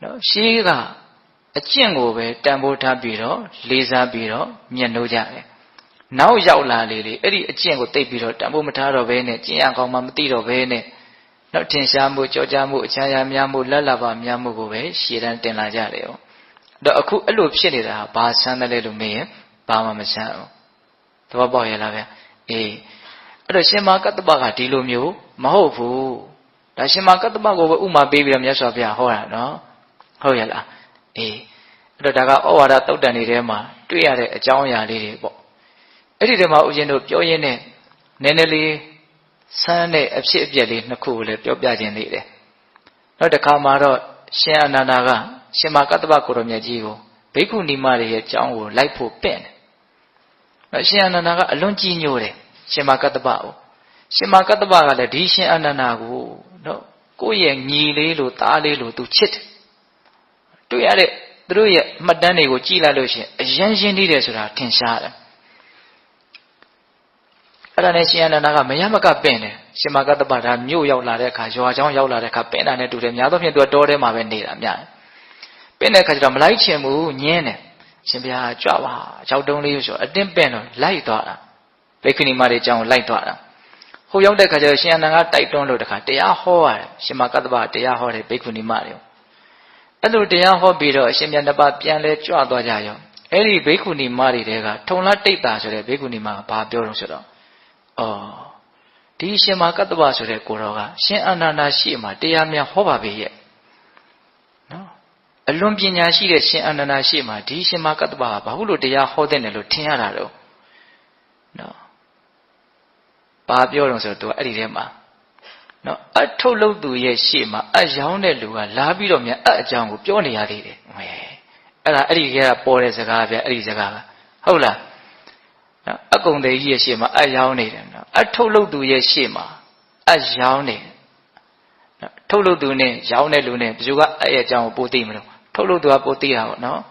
နော်ရှေးကအကျင့်ကိုပဲတန်ဖိုးထားပြီးတော့လေးစားပြီးတော့မြတ်လို့ကြတယ်နောက်ရောက်လာလေလေအဲ့ဒီအကျင့်ကိုသိပြီးတော့တန်ဖိုးမထားတော့ဘဲနဲ့ကျင့်ရကောင်းမှမသိတော့ဘဲနဲ့နောက်ထင်ရှားမှုကြောကြားမှုအချမ်းရများမှုလက်လာပါများမှုကိုပဲရှေ့တန်းတင်လာကြတယ်ပေါ့တော့အခုအဲ့လိုဖြစ်နေတာဘာဆန်းတယ်လဲလို့မေးရင်ဘာမှမဆန်းဘူးသဘောပေါက်ရလားဗျအေးအဲ့တော့ရှင်မကတ္တပကဒီလိုမျိုးမဟုတ်ဘူး ဒါရှင်မကတ္တပကိုပဲဥမာပေးပြီးတော့မြတ်စွာဘုရားဟောတာနော်ဟုတ်ရဲ့လားအေးအဲ့တော့ဒါကဩဝါဒတုတ်တန်တွေထဲမှာတွေ့ရတဲ့အကြောင်းအရာလေးတွေပေါ့အဲ့ဒီထဲမှာဦးဇင်းတို့ပြောရင်းနဲ့နည်းနည်းလေးဆန်းတဲ့အဖြစ်အပျက်လေးနှစ်ခုကိုလည်းပြောပြခြင်းသေးတယ်နောက်တစ်ခါမှာတော့ရှင်အနန္ဒာကရှင်မကတ္တပကိုရောမြတ်ကြီးကိုဘိက္ခုနီမတွေရဲ့အကြောင်းကိုလိုက်ဖို့ပင့်တယ်ရှင်အနန္ဒာကအလွန်ကြီးညိုတယ်ရှင်မကတ္တပကိုရှင်မကတ္တပကလည်းဒီရှင်အနန္ဒာကိုနော်ကိုယ့်ရဲ့ညီလေးလိုသားလေးလိုသူချစ်တယ်တွေ့ရတဲ့သူတို့ရဲ့မှတ်တမ်းတွေကိုကြည့်လိုက်လို့ရှိရင်အယဉ်ရှင်းနေတယ်ဆိုတာထင်ရှားတယ်အဲ့ဒါနဲ့ရှင်အနန္ဒာကမရမကပင့်တယ်ရှင်မကတ္တပဒါမြို့ရောက်လာတဲ့အခါရွာချောင်းရောက်လာတဲ့အခါပင့်တာနဲ့တူတယ်များသောဖြင့်သူကတောထဲမှာပဲနေတာများတယ်ပင့်တဲ့အခါကျတော့မလိုက်ချင်ဘူးညင်းတယ်ရှင်ဘုရားကြွပါကြောက်တုံးလေးဆိုအတင်းပင့်တော့လိုက်သွားတာဘိက္ခုနီမတွေအကြောင်းလိုက်သွားတာဟိုရောက်တဲ့အခါကျတော့ရှင်အနန္ဒာကတိုက်တွန်းလို့တခါတရားဟောရတယ်ရှင်မကတ္တပတရားဟောတယ်ဘိက္ခုနီမတွေအဲ့လိုတရားဟောပြီးတော့အရှင်မြတ်နှစ်ပါးပြန်လဲကြွသွားကြရောအဲ့ဒီဘိက္ခုနီမတွေတဲကထုံလတိတ်တာဆိုတဲ့ဘိက္ခုနီမကဘာပြောတော့ဆိုတော့ဒီရှင်မကတ္တပဆိုတဲ့ကိုတော်ကရှင်အနန္ဒာရှိမှတရားများဟောပါပေရဲ့နော်အလွန်ပညာရှိတဲ့ရှင်အနန္ဒာရှိမှဒီရှင်မကတ္တပကဘာလို့တရားဟောတဲ့တယ်လို့ထင်ရတာတော့နော်ဘာပြောတော့ဆိုတော့သူကအဲ့ဒီထဲမှာနော်အထုတ်လုပ်သူရဲ့ရှေ့မှာအရောင်းတဲ့လူကလာပြီးတော့မြန်အကြောင်းကိုပြောနေရသေးတယ်အဲ့ဒါအဲ့ဒီကပေါ်တဲ့စကားဗျအဲ့ဒီစကားကဟုတ်လားနော်အကုံသေးကြီးရဲ့ရှေ့မှာအရောင်းနေတယ်နော်အထုတ်လုပ်သူရဲ့ရှေ့မှာအရောင်းနေနော်ထုတ်လုပ်သူနဲ့ရောင်းတဲ့လူနဲ့ဘယ်သူကအဲ့ရဲ့အကြောင်းကိုပိုသိမလို့ထုတ်လုပ်သူကပိုသိတာပေါ့နော်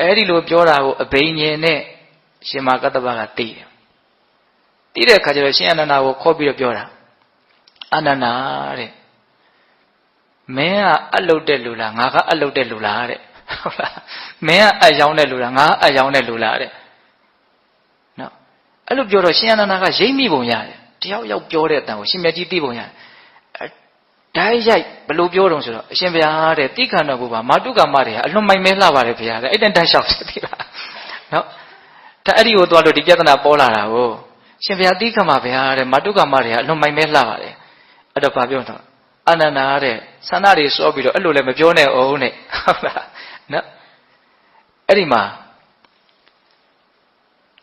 အဲ့ဒီလိုပြောတာကိုအဘိညာဉ်နဲ့ရှင်မကတ္တပကသိတယ်သိတဲ့အခါကျတော့ရှင်အနန္ဒာကိုခေါ်ပြီးတော့ပြောတာအနန္ဒာတဲ့မင်းကအလုပ်တဲ့လူလားငါကအလုပ်တဲ့လူလားတဲ့ဟုတ်လားမင်းကအယောင်းတဲ့လူလားငါကအယောင်းတဲ့လူလားတဲ့နော်အဲ့လိုပြောတော့ရှင်အနန္ဒာကရိပ်မိပုံရတယ်တယောက်ယောက်ပြောတဲ့အတန်ကိုရှင်မြတ်ကြီးသိပုံရတယ်ဓာတ်ရိုက်ဘလို့ပြောတော့ဆိုတော့အရှင်ဘုရားတဲ့တိခဏတော်ဘုရားမာတုကာမတွေကအလွန်မိုင်မဲလှပါတယ်ဘုရားတဲ့အဲ့တန်တန်းလျှောက်တယ်သိလားနော်ဒါအဲ့ဒီကိုသွားလို့ဒီပြဿနာပေါ်လာတာကိုရှင်ဘုရားတိခမဘုရားတဲ့မာတုကာမတွေကအလွန်မိုင်မဲလှပါတယ်အဲ့တော့ဘာပြောတော့အနန္ဒာတဲ့ဆန္ဒတွေစောပြီးတော့အဲ့လိုလည်းမပြောနဲ့အောင်နဲ့ဟုတ်လားနော်အဲ့ဒီမှာ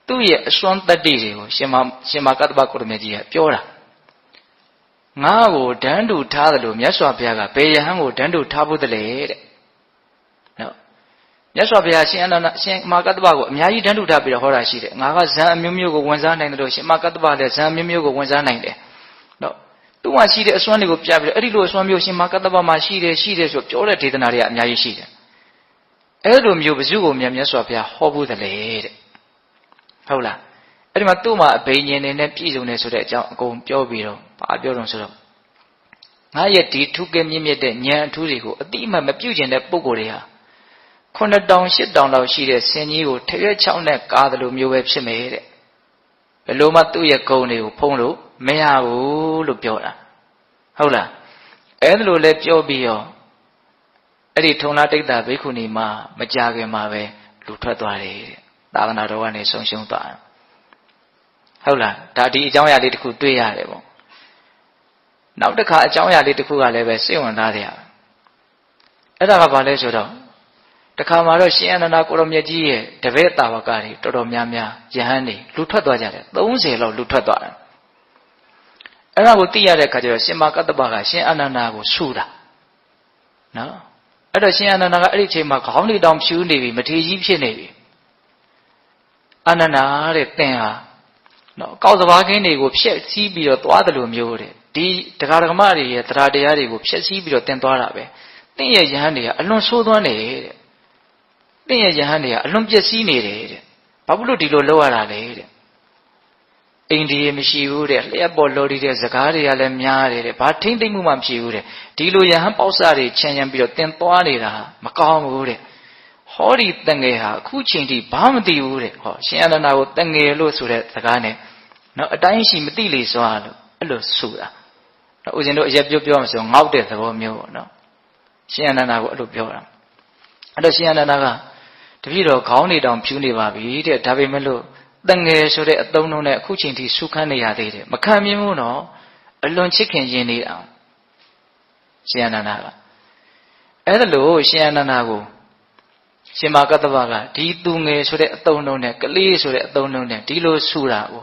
သူ့ရဲ့အစွမ်းတတ္တိတွေကိုရှင်မကတ္တပကိုရမေကြီးကပြောတာငါ့ကိုဒန်းတူထားတယ်လို့မြတ်စွာဘုရားကဘယ်ယဟန်ကိုဒန်းတူထားဖို့တလေတဲ့နော်မြတ်စွာဘုရားရှင်အနန္ဒာရှင်မကတ္တပကိုအများကြီးဒန်းတူထားပြီးတော့ဟောတာရှိတယ်ငါကဇံအမျိုးမျိုးကိုဝင်စားနိုင်တယ်လို့ရှင်မကတ္တပလည်းဇံအမျိုးမျိုးကိုဝင်စားနိုင်တယ်နော်သူ့မှာရှိတဲ့အစွမ်းတွေကိုပြပြီးတော့အဲ့ဒီလိုအစွမ်းမျိုးရှင်မကတ္တပမှာရှိတယ်ဆိုပြောတဲ့ဒေသနာတွေကအများကြီးရှိတယ်အဲ့လိုမျိုးဘယ်သူကိုမြတ်စွာဘုရားဟောဖို့တလေတဲ့ဟုတ်လားအဲ့ဒီမှာသူ့မှာအဘိညာဉ်တွေနဲ့ပြည့်စုံနေဆိုတဲ့အကြောင်းအကုန်ပြောပြီးတော့ဘာပြောတော့ဆိုတော့ငါရဲ့ဒီထုကဲမြင့်မြတ်တဲ့ဉာဏ်အထူးတွေကိုအတိအမှတ်မပြုကျင်တဲ့ပုဂ္ဂိုလ်တွေဟာ9000 8000လောက်ရှိတဲ့ဆင်ကြီးကိုထရွက်6နဲ့ကားတယ်လို့မျိုးပဲဖြစ်မယ်တဲ့ဘယ်လိုမှသူ့ရဲ့ဂုဏ်တွေကိုဖုံးလို့မရဘူးလို့ပြောတာဟုတ်လားအဲ့ဒါလိုလဲပြောပြီးတော့အဲ့ဒီထုံလားတိတ်တာဘိက္ခုနီမှာမကြခင်မှာပဲလူထွက်သွားတယ်တဲ့သာသနာတော်ကနေဆုံးရှုံးသွားတယ်ဟုတ်လားဒါဒီအကြောင်းအရာလေးတစ်ခုတွေ့ရတယ်ပေါ့နောက်တစ်ခါအကြောင်းအရာလေးတစ်ခုကလည်းပဲစိတ်ဝင်စားတယ်အဲ့ဒါကဘာလဲဆိုတော့တခါမှာတော့ရှင်အနန္ဒာကိုရမြတ်ကြီးရဲ့တပည့်တာဝကတွေတော်တော်များများယဟန်တွေလူထွက်သွားကြတယ်30လောက်လူထွက်သွားတယ်အဲ့ဒါကိုသိရတဲ့အခါကျတော့ရှင်မကတ္တပကရှင်အနန္ဒာကိုဆူတာနော်အဲ့တော့ရှင်အနန္ဒာကအဲ့ဒီအချိန်မှာခေါင်းလေးတောင်ဖြူနေပြီမထေကြီးဖြစ်နေပြီအနန္ဒာတဲ့သင်ဟာနော်ကောက်စဘာခင်းတွေကိုဖျက်ဆီးပြီးတော့သွားတယ်လို့မျိုးတဲ့ဒီတရားဓမ္မတွေရဲ့တရားတရားတွေကိုဖျက်ဆီးပြီးတော့တင်သွားတာပဲသင်ရဲ့ယဟန်တွေကအလွန်ဆိုးသွမ်းနေတဲ့သင်ရဲ့ယဟန်တွေကအလွန်ပျက်စီးနေတယ်တဲ့ဘာလို့ဒီလိုလုပ်ရတာလဲတဲ့အိန္ဒိယမရှိဘူးတဲ့လျှက်ပေါ်လော်ဒီတဲ့စကားတွေကလည်းများတယ်တဲ့ဘာထိမ့်သိမ့်မှုမှမရှိဘူးတဲ့ဒီလိုယဟန်ပေါက်စတွေချမ်းချမ်းပြီးတော့တင်သွားနေတာမကောင်းဘူးတဲ့ဟောဒီတငယ်ဟာအခုချိန်ထိဘာမသိဘူးတဲ့ဟောရှင်အနန္ဒာကိုတငယ်လို့ဆိုတဲ့စကားနဲ့နော်အတိုင်းရှိမသိလေစွာလို့အဲ့လိုဆိုတာနော်ဦးဇင်းတို့အရက်ပြောမှဆိုငေါက်တဲ့သဘောမျိုးပေါ့နော်ရှင်အနန္ဒာကိုအဲ့လိုပြောတာအဲ့တော့ရှင်အနန္ဒာကတပည့်တော်ခေါင်းနေတောင်ဖြူနေပါပြီတဲ့ဒါပေမဲ့လို့တငယ်ဆိုတဲ့အသုံးနှုန်းနဲ့အခုချိန်ထိဆုခန်းနေရသေးတယ်မခံမြင်ဘူးနော်အလွန်ချစ်ခင်ရင်းနေတာ ရှင်အနန္ဒာကအဲ့ဒါလို့ရှင်အနန္ဒာကိုရှင်မကတ္တဗကဒီသူငယ်ဆိုတဲ့အတုံးလုံးနဲ့ကလေးဆိုတဲ့အတုံးလုံးနဲ့ဒီလိုဆူတာကို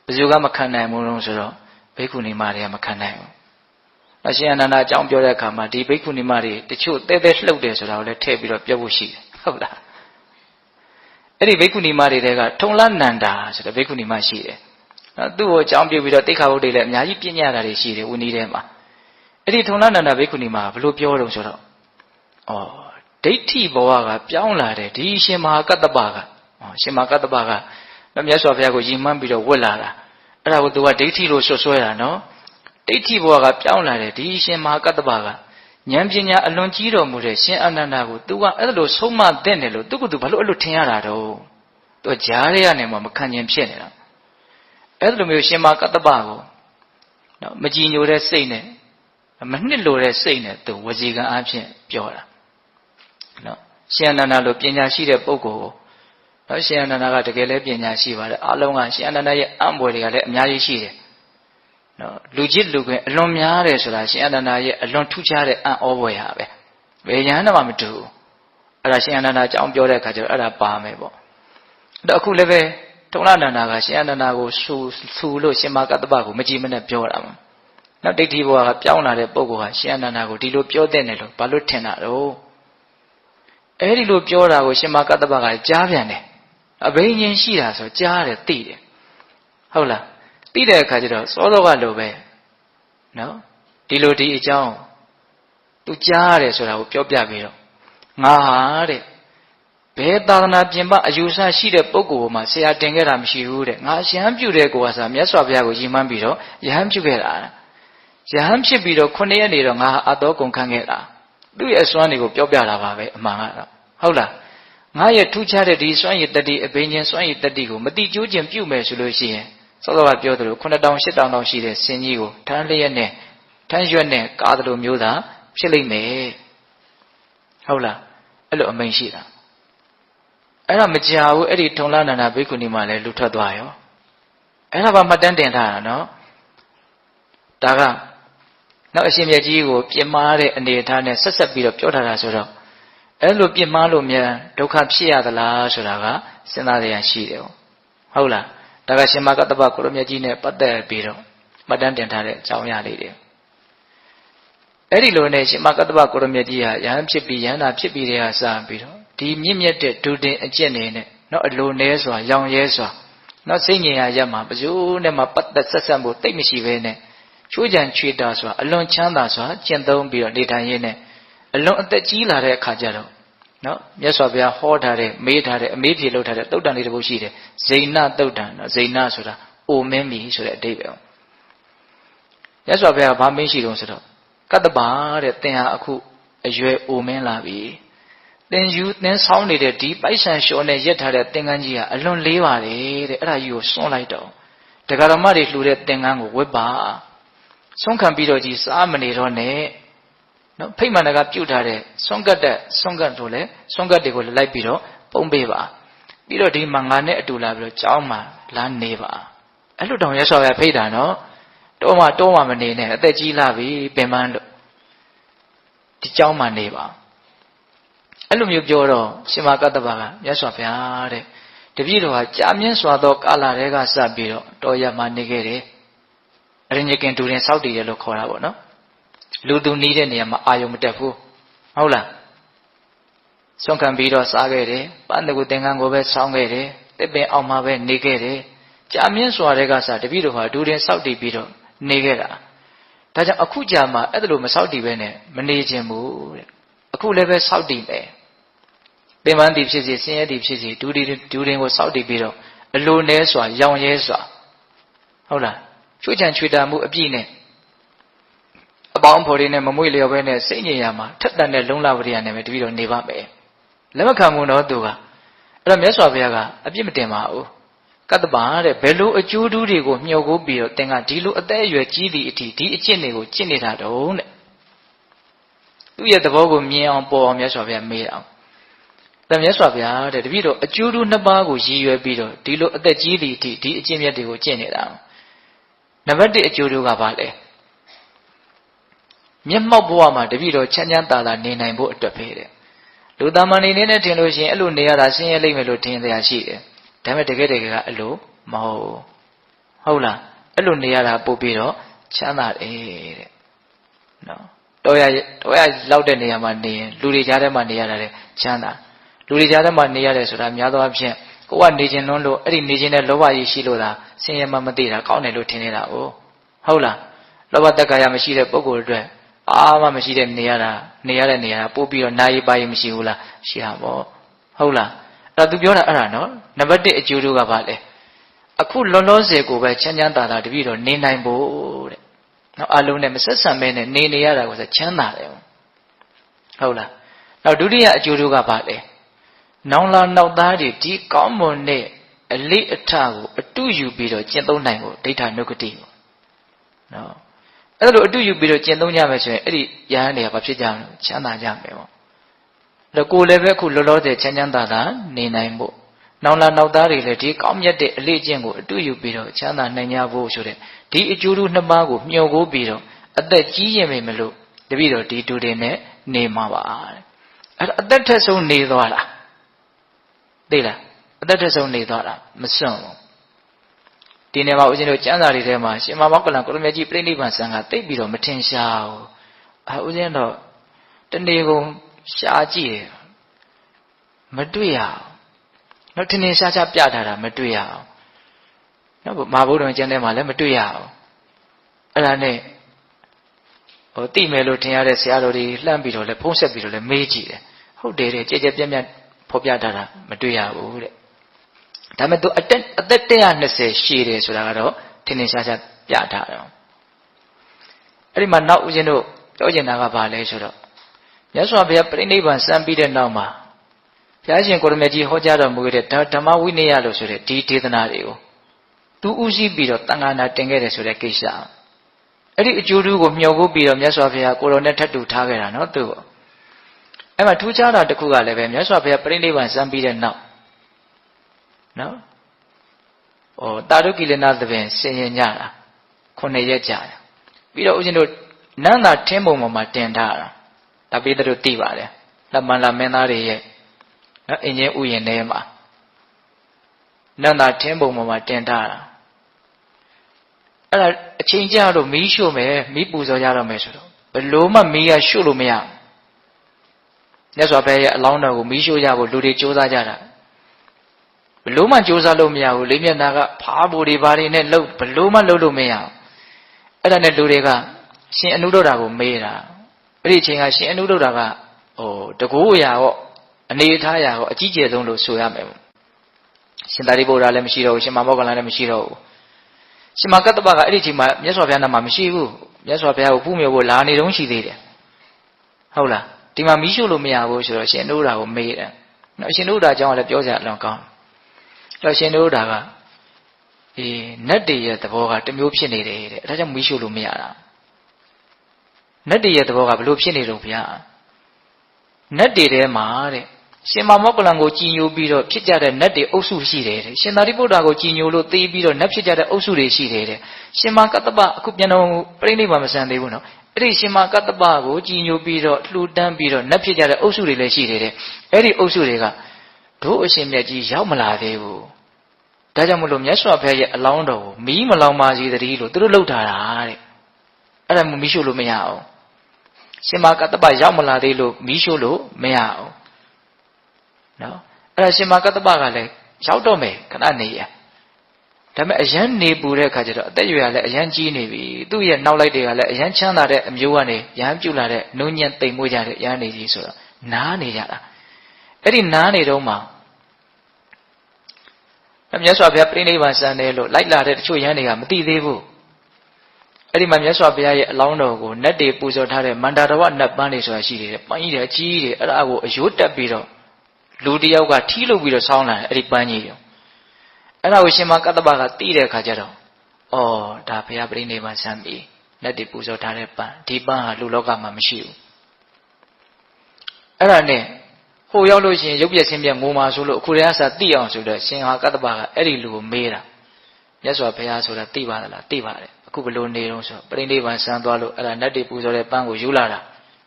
ဘယ်သူကမခံနိုင်ဘူးလို့ဆိုတော့ဘိက္ခုနီမတွေကမခံနိုင်ဘူး။အရှင်အနန္ဒာအကြောင်းပြောတဲ့အခါမှာဒီဘိက္ခုနီမတွေတချို့တဲတဲလှုပ်တယ်ဆိုတာကိုလည်းထည့်ပြီးတော့ပြောဖို့ရှိတယ်ဟုတ်လား။အဲ့ဒီဘိက္ခုနီမတွေကထုံလနန္ဒာဆိုတဲ့ဘိက္ခုနီမရှိတယ်။သူ့ကိုအကြောင်းပြုပြီးတော့တိခါဝုဒ္ဓတွေလည်းအများကြီးပြညတာတွေရှိတယ်ဝီနည်းထဲမှာ။အဲ့ဒီထုံလနန္ဒာဘိက္ခုနီမကဘယ်လိုပြောတော့ဆိုတော့ဒိဋ္ဌိဘဝကပြောင်းလာတယ်ဒီရှင်မဟာကတ္တပကရှင်မဟာကတ္တပကမြတ်စွာဘုရားကိုယဉ်မှန်းပြီးတော့ဝတ်လာတာအဲ့ဒါကိုသူကဒိဋ္ဌိလို့ဆွဆွဲတာနော်ဒိဋ္ဌိဘဝကပြောင်းလာတယ်ဒီရှင်မဟာကတ္တပကဉာဏ်ပညာအလွန်ကြီးတော်မူတဲ့ရှင်အနန္ဒာကိုသူကအဲ့လိုဆုံးမသင့်တယ်လို့သူကသူဘာလို့အဲ့လိုထင်ရတာတော့သူကြားရရနေမှာမခံကျင်ဖြစ်နေတာအဲ့လိုမျိုးရှင်မဟာကတ္တပကိုနော်မကြည်ညိုတဲ့စိတ်နဲ့မနှစ်လိုတဲ့စိတ်နဲ့သူဝစီကံအဖြစ်ပြောတာနော်ရှင်အနန္ဒာလိုပညာရှိတဲ့ပုဂ္ဂိုလ်ကိုနော်ရှင်အနန္ဒာကတကယ်လည်းပညာရှိပါတယ်အလုံးကရှင်အနန္ဒာရဲ့အံ့ဖွယ်တွေကလည်းအများကြီးရှိတယ်နော်လူကြည့်လူခွင့်အလွန်များတယ်ဆိုတာရှင်အနန္ဒာရဲ့အလွန်ထူးခြားတဲ့အံ့ဩဖွယ်ဟာပဲဘယ်ရဟန်းမှမတူဘူးအဲ့ဒါရှင်အနန္ဒာအကြောင်းပြောတဲ့အခါကျတော့အဲ့ဒါပါမယ်ပေါ့အဲ့အခုလည်းပဲထုံလနန္ဒာကရှင်အနန္ဒာကိုဆူလို့ရှင်မကတ္တပကိုမကြည်မနဲ့ပြောတာမှာနော်ဒိဋ္ဌိဘဝကပြောင်းလာတဲ့ပုဂ္ဂိုလ်ဟာရှင်အနန္ဒာကိုဒီလိုပြောတဲ့တယ်လို့ဘာလို့ထင်တာတော့အဲ့ဒီလိုပြောတာကိုရှင်မကတ္တပကကြားပြန်တယ်အဘိညာဉ်ရှိတာဆိုကြားတယ်သိတယ်ဟုတ်လားသိတဲ့အခါကျတော့စောစောကလိုပဲနော်ဒီလိုဒီအကြောင်းသူကြားရတယ်ဆိုတာကိုပြောပြပြီးတော့ငါဟာတဲ့ဘယ်သာသနာပြင်ပအယူဆရှိတဲ့ပုဂ္ဂိုလ်မှာဆရာတင်ခဲ့တာမရှိဘူးတဲ့ငါရဟန်းပြုတဲ့ကိုကစားမြတ်စွာဘုရားကိုယဉ်မှန်းပြီးတော့ရဟန်းပြုခဲ့တာရဟန်းဖြစ်ပြီးတော့9ရက်နေတော့ငါဟာအတော်ကုန်ခံခဲ့တာသူ့ရဲ့အစွမ်းတွေကိုပြောပြတာပါပဲအမှန်ကတော့ဟုတ်လားငါရဲ့ထူးခြားတဲ့ဒီစွမ်းရည်တတိအဘိညာဉ်စွမ်းရည်တတိကိုမတိကျိုးခြင်းပြုမယ်ဆိုလို့ရှိရင်စောစောကပြောသလို9000 8000တောင်ရှိတဲ့ဆင်ကြီးကိုထမ်းလျက်နဲ့ထမ်းရွက်နဲ့ကားသလိုမျိုးသာဖြစ်လိမ့်မယ်ဟုတ်လားအဲ့လိုအမိန့်ရှိတာအဲ့ဒါမကြာဘူးအဲ့ဒီထုံလနန္ဒာဘိက္ခုနီမှလည်းလူထွက်သွားရောအဲ့ဒါပါမှတ်တမ်းတင်ထားတာနော်ဒါကနောက်အရှင်မြတ်ကြီးကိုပြင်းမာတဲ့အနေအထားနဲ့ဆက်ဆက်ပြီးတော့ပြောထားတာဆိုတော့အဲ့လိုပြင်းမာလို့မြန်ဒုက္ခဖြစ်ရသလားဆိုတာကစဉ်းစားရရှိတယ်ဟုတ်လားဒါကရှင်မကတ္တပကိုရမြတ်ကြီးနဲ့ပတ်သက်ပြီးတော့မှတ်တမ်းတင်ထားတဲ့အကြောင်းအရာလေးတွေအဲ့ဒီလိုနဲ့ရှင်မကတ္တပကိုရမြတ်ကြီးဟာယဟန်ဖြစ်ပြီးယဟန္တာဖြစ်ပြီးတဲ့ဟာစပြီးတော့ဒီမြင့်မြတ်တဲ့ဒုတင်အကျင့်နေနဲ့နော်အလိုနဲစွာရောင်ရဲစွာနော်စိတ်ငြိမ်ရာရက်မှာပဇိုးနဲ့မှပတ်သက်ဆက်ဆက်မှုတိတ်မရှိဘဲနဲ့ချိုးချံချွေတာစွာအလွန်ချမ်းသာစွာကျင့်သုံးပြီးတော့နေထိုင်ရင်းနဲ့အလွန်အသက်ကြီးလာတဲ့အခါကျတော့နော်မြတ်စွာဘုရားဟောထားတဲ့မေးထားတဲ့အမေးဖြေလုပ်ထားတဲ့သုတ်တန်လေးတစ်ပုဒ်ရှိတယ်ဇိဏသုတ်တန်နော်ဇိဏဆိုတာအိုမင်းမီဆိုတဲ့အဓိပ္ပာယ်မြတ်စွာဘုရားကဘာမင်းရှိတုံးဆိုတော့ကတ္တပတဲ့သင်ဟာအခုအရွယ်အိုမင်းလာပြီသင်ဆောင်းနေတဲ့ဒီပိုက်ဆံလျှော်နဲ့ရက်ထားတဲ့သင်္ကန်းကြီးကအလွန်လေးပါတယ်တဲ့အဲ့ဒါကြီးကိုစွန့်လိုက်တော့ဒကာရမတွေလှူတဲ့သင်္ကန်းကိုဝတ်ပါဆုံးခံပြီးတော့ကြီးစားမနေတော့နဲ့နော်ဖိမှန်ကပြုတ်ထားတဲ့ဆွန့်ကတ်တို့လည်းဆွန့်ကတ်တွေကိုလိုက်ပြီးတော့ပုံပေးပါပြီးတော့ဒီမှာငါနဲ့အတူလာပြီးတော့ကြောင်းမှာလာနေပါအဲ့လိုတောင်ရဆော်ရဖိတ်တာနော်တော့မှမနေနဲ့အသက်ကြီးလာပြီပင်ပန်းလို့ဒီကြောင်းမှာနေပါအဲ့လိုမျိုးပြောတော့ရှင်မကတ္တဗကမြတ်စွာဘုရားတဲ့တပည့်တော်ဟာကြာမြင့်စွာသောကာလတွေကစပြီးတော့တော်ရမှာနေခဲ့တယ်အရညကင်တူရင်စောက်တည်ရလို့ခေါ်တာပေါ့နော်လူသူနီးတဲ့နေရာမှာအာယုံမတက်ဘူးဟုတ်လားဆွန့်ခံပြီးတော့စားခဲ့တယ်ပန်းတကူသင်္ကန်းကိုပဲဆောင်းခဲ့တယ်တစ်ပင်အောင်မှာပဲနေခဲ့တယ်ကြာမြင့်စွာတွေကစတပည့်တော်ဟာဒူရင်စောက်တည်ပြီးတော့နေခဲ့တာဒါကြောင့်အခုကြာမှာအဲ့ဒါလိုမစောက်တည်ပဲနဲ့မနေခြင်းဘူးတဲ့အခုလည်းပဲစောက်တည်မယ်ပင်ပန်းတည်ဖြစ်စီဆင်းရဲတည်ဖြစ်စီဒူရင်ကိုစောက်တည်ပြီးတော့အလိုနဲစွာရောင်ရဲစွာဟုတ်လားချွေးချံချွေတာမှုအပြည့်နဲ့အပေါင်းဖော်တွေနဲ့မမွေ့လျော်ပဲနဲ့စိတ်ညစ်ရမှာထက်တန်တဲ့လုံလဝရိယနဲ့ပဲတပည့်တော်နေပါမယ်လက်မခံဘူးတော့သူကအဲ့တော့မြတ်စွာဘုရားကအပြစ်မတင်ပါဘူးကတ္တပတဲ့ဘယ်လိုအကျိုးတူးတွေကိုမျှော်ကိုပြီးတော့သင်ကဒီလိုအသက်အရွယ်ကြီးသည့်အထိဒီအကျင့်တွေကိုကျင့်နေတာတုံးတဲ့သူ့ရဲ့သဘောကိုမြင်အောင်ပေါ်အောင်မြတ်စွာဘုရားမေးအောင်แต่မြတ်စွာဘုရားတဲ့တပည့်တော်အကျိုးတူးနှစ်ပါးကိုရည်ရွယ်ပြီးတော့ဒီလိုအသက်ကြီးသည့်အထိဒီအကျင့်မြတ်တွေကိုကျင့်နေတာနံပါတ်1အကျိုးတူးကဘာလဲ မျက်မှောက်ဘဝမှာတပည့်တော်ချမ်းချမ်းသာသာနေနိုင်ဖို့အတွက်ပဲတဲ့လူသားမနေနဲ့ထင်လို့ရှိရင်အဲ့လိုနေရတာဆင်းရဲလိမ့်မယ်လို့ထင်တရားရှိတယ်ဒါပေမဲ့တကယ်ကအဲ့လိုမဟုတ်လားအဲ့လိုနေရတာပို့ပြီးတော့ချမ်းသာတယ်တဲ့နော်တော့ရလောက်တဲ့နေရာမှာနေရင်လူတွေကြားထဲမှာနေရတာလေချမ်းသာလူတွေကြားထဲမှာနေရတယ်ဆိုတာများသောအားဖြင့်ကိုကနေခြင်းလွန်းလို့အဲ့ဒီနေခြင်းတဲ့လောဘကြီးရှိလို့သာဆင်းရဲမှမသိတာကောင်းတယ်လို့ထင်နေတာဟုတ်လားလောဘတက္ကရာမရှိတဲ့ပုဂ္ဂိုလ်အတွက်အားမှမရှိတဲ့နေရတဲ့နေရာပို့ပြီးတော့နာယီပါယီမရှိဘူးလားရှိတာပေါ့ဟုတ်လားအဲ့ဒါသူပြောတာအဲ့ဒါနော်နံပါတ်1အကျိုးတို့ကဘာလဲအခုလောလောဆယ်ကိုပဲချမ်းချမ်းသာသာတပည့်တော်နေနိုင်ဖို့တဲ့နောက်အလုံးနဲ့မဆက်ဆံမဲနဲ့နေရတာကိုဆိုချမ်းသာတယ်ဟုတ်လားနောက်ဒုတိယအကျိုးတို့ကဘာလဲနောင်လာနောက်သားတွေဒီကောင်းမွန်တဲ့အလေးအထကိုအတုယူပြီးတော့ကျင့်သုံးနိုင်ဖို့ဒိဋ္ဌာနုကတိပေါ့နော်အဲ့လိုအတုယူပြီးတော့ကျင့်သုံးကြမယ်ဆိုရင်အဲ့ဒီယဟန်တွေကဘာဖြစ်ကြမလဲချမ်းသာကြမယ်ပေါ့အဲ့ကိုယ်လည်းပဲအခုလောလောဆယ်ချမ်းချမ်းသာသာနေနိုင်ဖို့နောင်လာနောက်သားတွေလည်းဒီကောင်းမြတ်တဲ့အလေးအကျင့်ကိုအတုယူပြီးတော့ချမ်းသာနိုင်ကြဖို့ဆိုတဲ့ဒီအကျိုးတို့နှစ်ပါးကိုမျှော်ကိုးပြီးတော့အသက်ကြီးရင်ပဲမလို့တပည့်တော်ဒီတူတွေနဲ့နေမှာပါတဲ့အဲ့အသက်ထက်ဆုံးနေသွားတာသိလားအသက်ထက်ဆုံးနေသွားတာမစွန့်ဘူးဒီနေ့မှာဦးဇင်းတို့ကျမ်းစာတွေထဲမှာရှင်မမောကလန်ကိုရမကြီးပြိဋိဘံဆံကတိတ်ပြီးတော့မထင်ရှားဘူးဦးဇင်းတော့တနေ့ကုန်ရှားကြည့်တယ်မတွေ့ရဘူးတော့ထင်ထင်ရှားရှားပြထားတာမတွေ့ရအောင်နော်မဟာဗုဒ္ဓံကျမ်းထဲမှာလည်းမတွေ့ရအောင်အဲ့ဒါနဲ့တိမယ်လို့ထင်ရတဲ့ဆရာတော်တွေလှမ်းပြီးတော့လည်းဖုံးဆက်ပြီးတော့လည်းမေးကြည့်တယ်ဟုတ်တယ်တဲ့ကြဲကြဲပြန့်ပြန့်ဖော်ပြထားတာမတွေ့ရဘူးတဲ့ဒါပေမဲ့သူအသက်120ရှည်တယ်ဆိုတာကတော့ထင်ထင်ရှားရှားပြထားတယ်အဲ့ဒီမှာနောက်ဦးဇင်းတို့ပြောချင်တာကဘာလဲဆိုတော့မြတ်စွာဘုရားပြိဋိဘံစံပြီးတဲ့နောက်မှာဘုရားရှင်ကိုရမကြီးဟောကြားတော်မူခဲ့တဲ့ဓမ္မဝိနည်းလို့ဆိုတဲ့ဒီဒေသနာတွေကိုသူဥရှိပြီးတော့တန်ခါနာတင်ခဲ့တယ်ဆိုတဲ့ကိစ္စအဲ့ဒီအကျိုးတူကိုမျှော်ကိုပြီးတော့မြတ်စွာဘုရားကိုတော်နဲ့ထပ်တူထားခဲ့တာနော်သူအဲ့မှာထူးခြားတာတစ်ခုကလည်းပဲမြတ်စွာဘုရားပြိဋိဘံစံပြီးတဲ့နောက်နော်တာရုကိလနာသဘင်ဆင်ရင်ညတာ9ရက်ကြာတယ်ပြီးတော့ဦးဇင်းတို့နန္တာထင်းပုံပေါ်မှာတင်ထားတာဒါပိတို့သိပါတယ်လက်မန်လာမင်းသားတွေရဲ့နော်အင်ဂျင်ဥယျာဉ်ထဲမှာနန္တာထင်းပုံပေါ်မှာတင်ထားတာအဲ့ဒါအချိန်ကြာတော့မီးရှို့မယ်မီးပူဇော်ကြတော့မယ်ဆိုတော့ဘလို့မှမီးရရှို့လို့မရဘူးမြတ်စွာဘုရားရဲ့အလောင်းတော်ကိုမီးရှို့ကြဖို့လူတွေကြိုးစားကြတာဘလို့မှကြိုးစားလို့မရဘူးလေးမျက်နှာကဖားဖို့တွေဘာတွေနဲ့လှုပ်ဘလို့မှလှုပ်လို့မရဘူးအဲ့ဒါနဲ့လူတွေကရှင်အနုဒ္ဒရာကိုမေးတာအဲ့ဒီအချိန်ကရှင်အနုဒ္ဒရာကတကူအရာရောအနေထားရာရောအကြီးကျယ်ဆုံးလို့ဆိုရမယ်ရှင်သာရိပုတ္တရာလည်းမရှိတော့ဘူးရှင်မမောဂလန်လည်းမရှိတော့ဘူးရှင်မကတ္တပကအဲ့ဒီအချိန်မှာမြတ်စွာဘုရားနာမှာမရှိဘူးမြတ်စွာဘုရားကိုပူးမြော်ဖို့လာနေတုန်းရှိသေးတယ်ဟုတ်လားဒီမှာမီးရှို့လို့မရဘူးဆိုတော့ရှင်အနုဒ္ဒရာကိုမေးတယ်နော်ရှင်အနုဒ္ဒရာအကြောင်းကလည်းပြောကြအလွန်ကောင်းတော့ရှင်တို့ဒါကနတ်တည်းရဲ့သဘောကတမျိုးဖြစ်နေတယ်တဲ့အဲဒါကြောင့်မီးရှို့လို့မရတာနတ်တည်းရဲ့သဘောကဘလို့ဖြစ်နေတော့ဗျာနတ်တည်းထဲမှာတဲ့ရှင်မမောကလန်ကိုကြည်ညိုပြီးတော့ဖြစ်ကြတဲ့နတ်တွေအုပ်စုရှိတယ်တဲ့ရှင်သာရိပုတ္တရာကိုကြည်ညိုလို့သိပြီးတော့နတ်ဖြစ်ကြတဲ့အုပ်စုတွေရှိတယ်တဲ့ရှင်မကတ္တပအခုပြန်တော်ပြိဋိဘံမဆန်သေးဘူးနော်အဲ့ဒီရှင်မကတ္တပကိုကြည်ညိုပြီးတော့လှူဒန်းပြီးတော့နတ်ဖြစ်ကြတဲ့အုပ်စုတွေလည်းရှိတယ်တဲ့အဲ့ဒီအုပ်စုတွေကတို့အရှင်မြတ်ကြီးရောက်မလာသေးဘူးဒါကြောင့်မလို့မြတ်စွာဘုရားရဲ့အလောင်းတော်ကိုမီးမလောင်ပါစေတည်းလို့သူတို့လှုပ်ထားတာတဲ့အဲ့ဒါမီးရှို့လို့မရအောင်ရှင်မကတ္တပရောက်မလာသေးလို့မီးရှို့လို့မရအောင်နော်အဲ့ဒါရှင်မကတ္တပကလည်းရောက်တော့မယ်ခဏနေရဒါပေမဲ့အရန်နေပူတဲ့အခါကျတော့အသက်အရွယ်ကလည်းအရန်ကြီးနေပြီသူ့ရဲ့နောက်လိုက်တွေကလည်းအရန်ချမ်းသာတဲ့အမျိုးကနေရဟန်းပြုလာတဲ့နှုံညံ့တိမ်မွေးကြတဲ့ရဟန်းနေကြီးဆိုတော့နားနေကြတာအဲ့ဒီနားနေတော့မှမြတ်စွာဘုရားပြိဋိဘံစံတယ်လို့လိုက်လာတဲ့တချို့ရဟန်းတွေကမသိသေးဘူးအဲ့ဒီမှာမြတ်စွာဘုရားရဲ့အလောင်းတော်ကိုနတ်တွေပူဇော်ထားတဲ့မန္တရဝနတ်ပန်းတွေဆိုတာရှိတယ်ပန်းကြီးတွေအကြီးတွေအဲ့ဒါကိုအယိုးတက်ပြီးတော့လူတယောက်ကထီးလုပ်ပြီးတော့ဆောင်းလာတယ်အဲ့ဒီပန်းကြီးတွေအဲ့ဒါကိုရှင်မကတ္တပကသိတဲ့အခါကျတော့ဒါဘုရားပြိဋိဘံစံပြီနတ်တွေပူဇော်ထားတဲ့ပန်းဒီပန်းဟာလူလောကမှာမရှိဘူးအဲ့ဒါနဲ့ဟိုရောက်လို့ရှိရင်ရုပ်ပြက်ဆင်းပြက်ငိုမာဆိုလို့အခုတည်းကစသိအောင်ဆိုတော့ရှင်ဟာကတ္တပကအဲ့ဒီလူကိုမေးတာမြတ်စွာဘုရားဆိုတာသိပါသလားသိပါတယ်အ အခုဘလို့နေတော့ဆိုပြိဋိဘံဆန်းသွားလို့အဲ့ဒါနတ်တွေပူဇော်တဲ့ပန်းကိုယူလာတ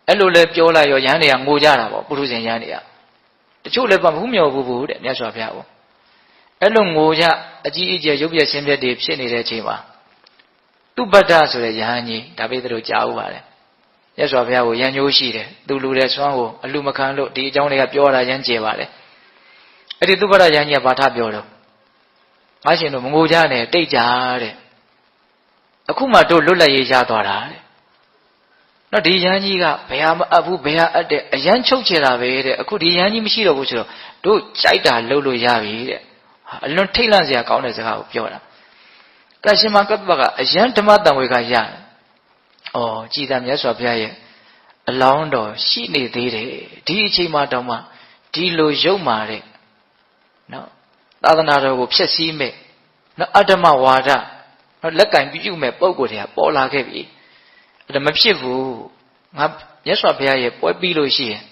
ာအဲ့လိုလဲပြောလိုက်ရောရဟန်းတွေကငိုကြတာပေါ့ပုထုဇဉ်ရဟန်းတွေကတချို့လည်းမဘူးမြော်ဘူးတဲ့မြတ်စွာဘုရားကိုအဲ့လိုငိုကြအကြီးအကျယ်ရုပ်ပြဆင်းပြတွေဖြစ်နေတဲ့အချိန်မှာသူပတ္တဆိုတဲ့ယဟန်ကြီးဒါပေတို့ကြားဥပါတယ်မြတ်စွာဘုရားကိုရန်ညိုးရှိတယ်သူလူတဲ့ဆွမ်းကိုအလူမခံလို့ဒီအကြောင်းတွေကပြောတာရမ်းကျေပါတယ်အဲ့ဒီသူပတ္တယဟန်ကြီးကဘာထပြောတော့ငါရှင်တို့မငိုကြနဲ့တိတ်ကြတဲ့အခုမှတို့လွတ်လပ်ရေးရသွားတာတဲ့နော်ဒီယဟန်ကြီးကဘယ်ဟာမအပ်ဘူးဘယ်ဟာအပ်တဲ့အရန်ချုပ်ချယ်တာပဲတဲ့အခုဒီယဟန်ကြီးမရှိတော့ဘူးဆိုတော့တို့ကြိုက်တာလုပ်လို့ရပြီတဲ့အလွန်ထိတ်လန့်စရာကောင်းတဲ့စကားကိုပြောတာကရှင်မကပ္ပကအယံဓမ္မတံဝေကရတယ်။အော်ကြည်သာမြတ်စွာဘုရားရဲ့အလောင်းတော်ရှိနေသေးတယ်ဒီအချိန်မှတောင်မှဒီလိုရုပ်မာတဲ့နော်သာသနာတော်ကိုဖျက်ဆီးမဲ့နော်အတ္တမဝါဒနော်လက်ကင်ပြုမဲ့ပုံကိုယ်တွေကပေါ်လာခဲ့ပြီ။ဒါမဖြစ်ဘူးငါမြတ်စွာဘုရားရဲ့ပွဲပြီးလို့ရှိရင်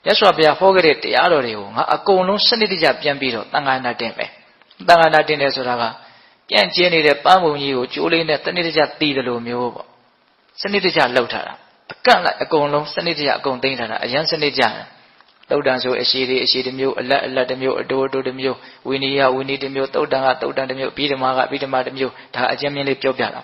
မြတ်စွာဘုရားဟောခဲ့တဲ့တရားတော်တွေကိုငါအကုန်လုံးစနစ်တကျပြန်ပြီးတော့သံဃာနာတင်မယ်။သံဃာနာတင်တယ်ဆိုတာကပြန့်ကျင်းနေတဲ့ပန်းပုံကြီးကိုကျိုးလေးနဲ့စနစ်တကျတီးတယ်လို့မျိုးပေါ့စနစ်တကျလှုပ်ထားတာအကန့်လိုက်အကုန်လုံးစနစ်တကျအကုန်သိမ်းထားတာအရန်စနစ်ကျတယ်သုတ်တန်ဆိုအရှိတစ်မျိုးအလတ်တစ်မျိုးအတိုးတစ်မျိုးဝိနည်းဝိနည်းတစ်မျိုးသုတ်တန်ကသုတ်တန်တစ်မျိုးပြီးဓမ္မကပြီးဓမ္မတစ်မျိုးဒါအကျဉ်းမြင့်လေးပြောပြတာ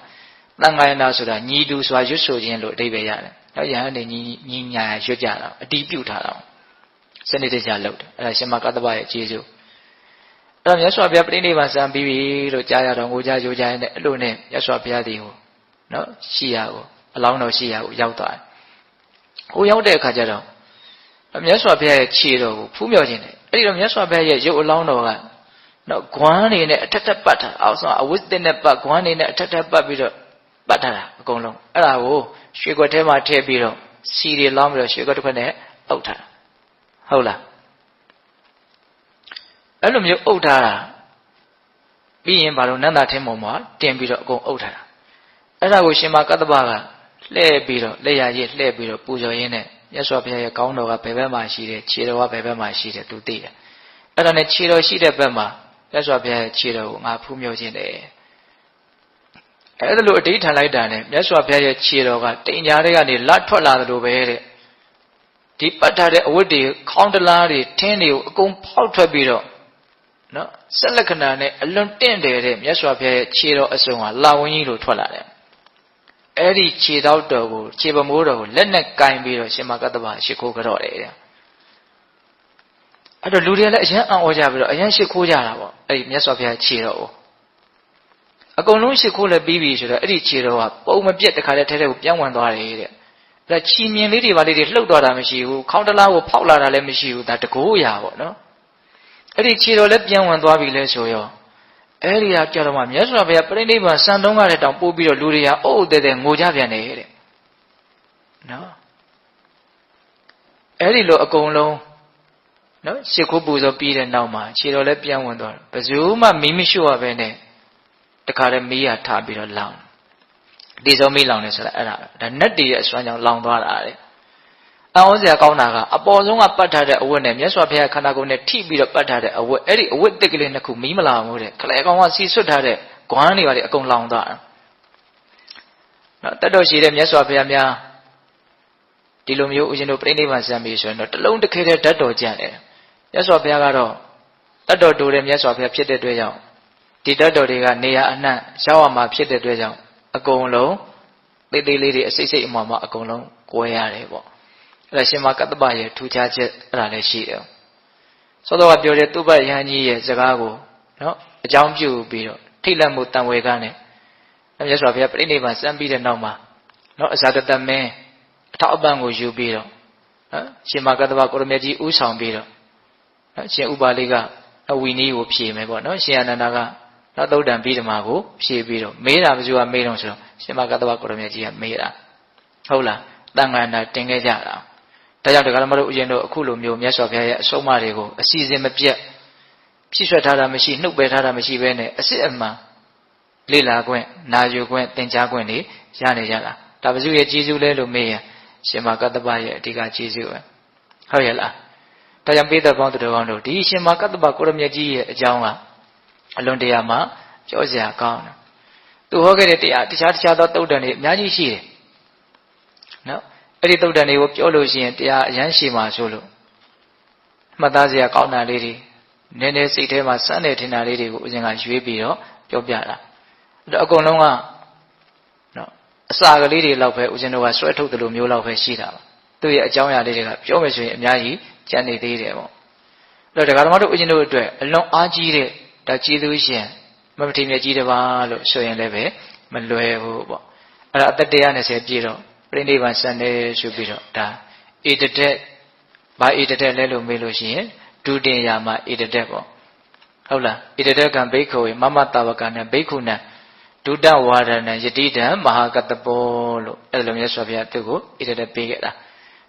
သံဃာယနာဆိုတာညီတူစွာရွတ်ဆိုခြင်းလို့အဓိပ္ပာယ်ရတယ်နောက်ယဟန်နေညီညာရွတ်ကြတာအတီးပြုတ်ထားတာစနစ်တကျလှုပ်တယ်အဲ့ဒါရှင်မကတ္တဗရဲ့ကျေးဇူးအဲ့တော့မြတ်စွာဘုရားပြိဋိဘံစံပြီးပြီလို့ကြားရတော့ငိုကြရိုကြရတဲ့အဲ့လိုနဲ့မြတ်စွာဘုရားဒီကိုနော်ရှိရကိုအလောင်းတော်ရှိရကိုရောက်သွားတယ်။ဟိုရောက်တဲ့အခါကျတော့မြတ်စွာဘုရားရဲ့ခြေတော်ကိုဖူးမြော်ခြင်းတယ်။အဲ့ဒီတော့မြတ်စွာဘုရားရဲ့ရုပ်အလောင်းတော်ကနော်ဂွမ်းနေနဲ့အထက်ထက်ပတ်ထားအောင်ဆိုအဝိသ္တနဲ့ပတ်ဂွမ်းနေနဲ့အထက်ထက်ပတ်ပြီးတော့ပတ်ထားတာအကုန်လုံးအဲ့ဒါကိုရွှေခွက်ထဲမှာထည့်ပြီးတော့စီတွေလောင်းပြီးတော့ရွှေခွက်တစ်ခွက်နဲ့အုပ်ထားတာဟုတ်လားအဲ့လိုမျိုးအုပ်ထားတာပြီးရင်ဘာလို့နန္ဒထင်းပေါ်မှာတင်ပြီးတော့အကုန်အုပ်ထားတာအဲ့ဒါကိုရှင်မကတ္တဗကလှည့်ပြီးတော့လက်ရရည်လှည့်ပြီးတော့ပူဇော်ရင်းနဲ့မြတ်စွာဘုရားရဲ့ကောင်းတော်ကဘယ်ဘက်မှာရှိတယ်ခြေတော်ကဘယ်ဘက်မှာရှိတယ်သူသိတယ်အဲ့ဒါနဲ့ခြေတော်ရှိတဲ့ဘက်မှာမြတ်စွာဘုရားရဲ့ခြေတော်ကိုငါဖူးမြော်ခြင်းတယ်အဲ့ဒါလိုအဋ္ဌထန်လိုက်တာနဲ့မြတ်စွာဘုရားရဲ့ခြေတော်ကတိမ်ညာတွေကနေလတ်ထွက်လာသလိုပဲတဲ့ဒီပတ်ထားတဲ့အဝတ်တွေခေါင်းတလားတွေထင်းတွေကိုအကုန်ဖောက်ထွက်ပြီးတော့နော်ဆက်လက္ခဏာနဲ့အလွန်တင့်တယ်တဲ့မြတ်စွာဘုရားရဲ့ခြေတော်အစုံဟာလာဝင်းကြီးလိုထွက်လာတယ်အဲ့ဒီခြေတော်တော်ကိုခြေပမိုးတော်ကိုလက်နဲ့ကင်ပြီးတော့ရှင်မကတ္တဗရှိခိုးကြတော့တယ်တဲ့အဲ့တော့လူတွေလည်းအရန်အံ့ဩကြပြီးတော့အရန်ရှိခိုးကြတာပေါ့အဲ့ဒီမြတ်စွာဘုရားခြေတော်ကိုအကုန်လုံးရှိခိုးလည်းပြီးပြီဆိုတော့အဲ့ဒီခြေတော်ကပုံမပြတ်တခါတည်းထဲထဲကိုပြောင်းဝင်သွားတယ်တဲ့ဒါချီမြင်လေးတွေပါလေးတွေလှုပ်သွားတာမရှိဘူးခေါင်းတလားကိုဖောက်လာတာလည်းမရှိဘူးဒါတကိုးရာပေါ့နော်အဲ့ဒီခြေတော်လည်းပြန်ဝင်သွားပြီလဲဆိုရောအဲ့ဒီဟာကြတော့မှမြတ်စွာဘုရားပြိဋိဘံစံတုံးကတဲ့တောင်ပို့ပြီးတော့လူတွေကအုပ်တဲ့ငိုကြပြန်တယ်တဲ့နော်အဲ့ဒီလိုအကုန်လုံးနော်ရှ िख ိုးပူဇော်ပြီးတဲ့နောက်မှာခြေတော်လည်းပြန်ဝင်သွားတယ်ဘယ်သူမှမီးမရှို့ရပဲနဲ့တခါတည်းမီးရထားပြီးတော့လောင်ဒီစုံမီးလောင်နေဆိုတာအဲ့ဒါနတ်တည်းရဲ့အစွမ်းကြောင့်လောင်သွားတာတဲ့အံ့ဩစရာကောင်းတာကအပေါ်ဆုံးကပတ်ထားတဲ့အဝတ်နဲ့မြတ်စွာဘုရားခန္ဓာကိုယ်နဲ့ထိပြီးတော့ပတ်ထားတဲ့အဝတ်အဲ့ဒီအဝတ်တစ်ကလေးနှစ်ခုမီးမလောင်ဘူးတဲ့ခလဲကောင်ကစီဆွတ်ထားတဲ့ဂွမ်းတွေပါလေအကုန်လောင်သွားတာနော်တတ်တော်ရှိတဲ့မြတ်စွာဘုရားများဒီလိုမျိုးဦးဇင်းတို့ပြိဋိဘံစံပြီးဆိုရင်တော့တလုံးတစ်ခဲတဲ့ဓာတ်တော်ကြံ့တယ်မြတ်စွာဘုရားကတော့တတ်တော်တူတဲ့မြတ်စွာဘုရားဖြစ်တဲ့အတွက်ကြောင့်ဒီဓာတ်တော်တွေကနေရာအနှံ့ရောက်အောင်မှာဖြစ်တဲ့အတွက်ကြောင့်အကုန်လုံးသေးသေးလေးတွေအစိတ်စိတ်အမှောင်မှအကုန်လုံးကွဲရတယ်ပေါ့အဲ့ဒါရှင်မကတ္တဗရဲ့ထူခြားချက်အဲ့ဒါလည်းရှိတယ်သောတော်ကပြောတဲ့သူပ္ပယဟန်ကြီးရဲ့စကားကိုနော်အကြောင်းပြုပြီးတော့ထိတ်လန့်မှုတန်ဝေကနဲ့မြတ်စွာဘုရားပြိဋိဘံစံပြီးတဲ့နောက်မှာနော်အဇာတတမင်းအထောက်အပံ့ကိုယူပြီးတော့နော်ရှင်မကတ္တဗကိုရမေကြီးဥဆောင်ပြီးတော့နော်ရှင်ဥပါလိကအဝီနည်းကိုဖြေမယ်ပေါ့နော်ရှင်အနန္ဒာကနောက်သုတ်တံပြီးဓမ္မကိုဖြေပြီးတော့မေးတာဘယ်သူကမေးတော့ဆိုတော့ရှင်မကတ္တဗကိုရမေကြီးကမေးတာဟုတ်လားတန်ခါနာတင်ခဲ့ကြတာဒါကြောင့်တရားဓမ္မတို့ဥယျာဉ်တို့အခုလိုမျိုးမြတ်စွာဘုရားရဲ့အဆုံးအမတွေကိုအစီအစဉ်မပြတ်ဖြည့်ဆွတ်ထားတာမရှိနှုတ်ပယ်ထားတာမရှိဘဲနဲ့အစစ်အမှန်လေ့လာခွင့်နာယူခွင့်သင်ကြားခွင့်တွေရနေကြတာဒါဘုရားရဲ့ကျေးဇူးလဲလို့မေးရင်ရှင်မကတ္တဗရဲ့အဓိကကျေးဇူးပဲဟုတ်ရဲ့လားဒါကြောင့်ပိဿပေါင်းတော်ကောင်းတို့ဒီရှင်မကတ္တဗကိုရမြတ်ကြီးရဲ့အကြောင်းကအလွန်တရာမှကြောစရာကောင်းတယ် သူဟောခဲ့တဲ့တရားတခြားသောတုတ်တန်တွေအများကြီးရှိတယ်နော်အဲ့ဒီတုတ်တန်တွေကိုပြောလို့ရှိရင်တရားအရမ်းရှိမှာဆိုလို့မှတ်သားစရာကောင်းတာလေးတွေနည်းနည်းစိတ်ထဲမှာစမ်းနေထင်တာလေးတွေကိုဦးဇင်းကရွေးပြီးတော့ပြောပြတာအဲ့တော့အကုန်လုံးကနော်အစာကလေးတွေလောက်ပဲဦးဇင်းတို့ကဆွဲထုတ်တယ်လို့မျိုးလောက်ပဲရှိတာပါသူ့ရဲ့အကြောင်းအရာလေးတွေကပြောမယ်ဆိုရင်အများကြီးကျန်နေသေးတယ်ပေါ့အဲ့တော့ဒကာဓမ္မတို့ဦးဇင်းတို့အတွက်အလွန်အားကြီးတဲ့ဒါကျေးဇူးရှင်မမထေမြတ်ကြီးတစ်ပါးလို့ဆိုရင်လည်းပဲမလွယ်ဘူးပေါ့အဲ့ဒါအသက်120ပြည့်တော့ပြိဋိဘံစံတယ်ဆိုပြီးတော့ဒါဧတတက်ဘာဧတတက်လဲလို့မေးလို့ရှိရင်ဒုတင်ယာမဧတတက်ပေါ့ဟုတ်လားဧတတက်ကံဘိက္ခဝေမမတဝကနံဘိက္ခုနံဒုတဝါဒနံယတိတံမဟာကတပောလို့အဲ့လိုမျိုးဆိုပြသူ့ကိုဧတတက်ပေးခဲ့တာ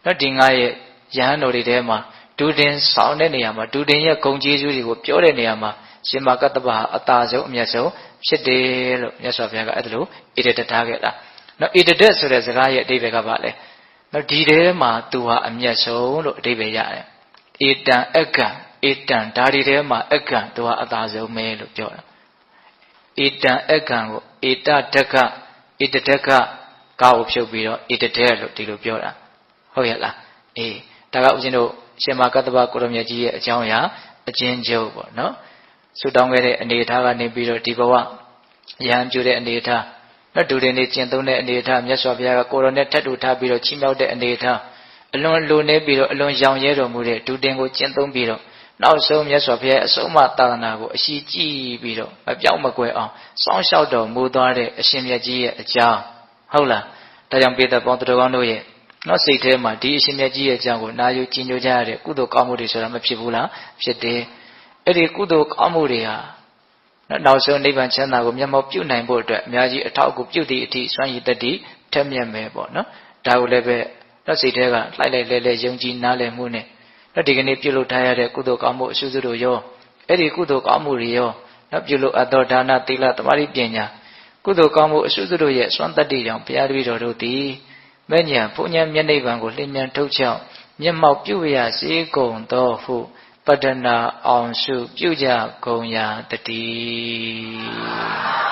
နော်ဒီငါရဲ့ယဟန်တော်တွေထဲမှာဒုတင်ဆောင်တဲ့နေရာမှာဒုတင်ရဲ့ဂုဏ်ကျေးဇူးတွေကိုပြောတဲ့နေရာမှာရှင်မကတ္တပဟာအတာဆုံးအမြတ်ဆုံးဖြစ်တယ်လို့မြတ်စွာဘုရားကအဲ့ဒါလိုဧတတက်ထားခဲ့တာနော်ဧတတက်ဆိုတဲ့စကားရဲ့အဓိပ္ပာယ်ကဘာလဲနော်ဒီထဲမှာသူဟာအမြတ်ဆုံးလို့အဓိပ္ပာယ်ရတယ်ဧတံအက္ကံဧတံဒါဒီထဲမှာအက္ကံသူဟာအတာဆုံးပဲလို့ပြောတာဧတံအက္ကံကိုဧတတက္ကဧတတက္ကကာကိုဖြုတ်ပြီးတော့ဧတတက်လို့ဒီလိုပြောတာဟုတ်ရဲ့လားအေးဒါကဦးဇင်းတို့ရှင်မကတ္တပကိုရမြတ်ကြီးရဲ့အကြောင်းအရာအချင်းချုပ်ပေါ့နော်ဆုတောင်းခဲ့တဲ့အနေအထားကနေပြီးတော့ဒီဘဝရဟန်းပြုတဲ့အနေအထားနော်ဒုတင်နေကျင့်သုံးတဲ့အနေအထားမြတ်စွာဘုရားကကိုရောနဲ့ထပ်တူထားပြီးတော့ချီးမြှောက်တဲ့အနေအထားအလွန်လိုနေပြီးတော့အလွန်ရောင်ရဲတော်မူတဲ့ဒုတင်ကိုကျင့်သုံးပြီးတော့နောက်ဆုံးမြတ်စွာဘုရားအဆုံးအမသာသနာကိုအရှိကြည့်ပြီးတော့မပြောင်းမကွယ်အောင်စောင့်ရှောက်တော်မူသွားတဲ့အရှင်မြတ်ကြီးရဲ့အကြောင်းဟုတ်လားဒါကြောင့်ပိဿပေါင်းသူတော်ကောင်းတို့ရဲ့နော်စိတ်ထဲမှာဒီအရှင်မြတ်ကြီးရဲ့အကြောင်းကိုနာယူကြည်ညိုကြရတဲ့ကုသိုလ်ကောင်းမှုတွေဆိုတာမဖြစ်ဘူးလားဖြစ်တယ်အဲ့ဒီကုသိုလ်ကောင်းမှုတွေဟာနောက်ဆုံးနိဗ္ဗာန်ချမ်းသာကိုမျက်မှောက်ပြုနိုင်ဖို့အတွက်အများကြီးအထောက်အကူပြုသည့်အထိစွမ်းရည်တတ္တိထက်မြက်မယ်ပေါ့နော်ဒါကိုလည်းပဲနော်စိတ်ထဲကလှိုက်လိုက်လဲယုံကြည်နားလည်မှုနဲ့နော်ဒီကနေ့ပြုလုပ်ထားရတဲ့ကုသိုလ်ကောင်းမှုအစုစုတို့ရောအဲ့ဒီကုသိုလ်ကောင်းမှုတွေရောနော်ပြုလုပ်အပ်သောဒါနသီလသမာဓိပညာကုသိုလ်ကောင်းမှုအစုစုတို့ရဲ့စွမ်းတတ္တိကြောင့်ဘုရားတပည့်တော်တို့သည်မဲ့ညာဘုံညာမျက်နှိပ်ပံကိုလျင်မြန်ထုတ်ချောက်မျက်မှောက်ပြုရစေကုန်သောဟုပတ္တနာအောင်စုပြုကြကုန်ရာတည်း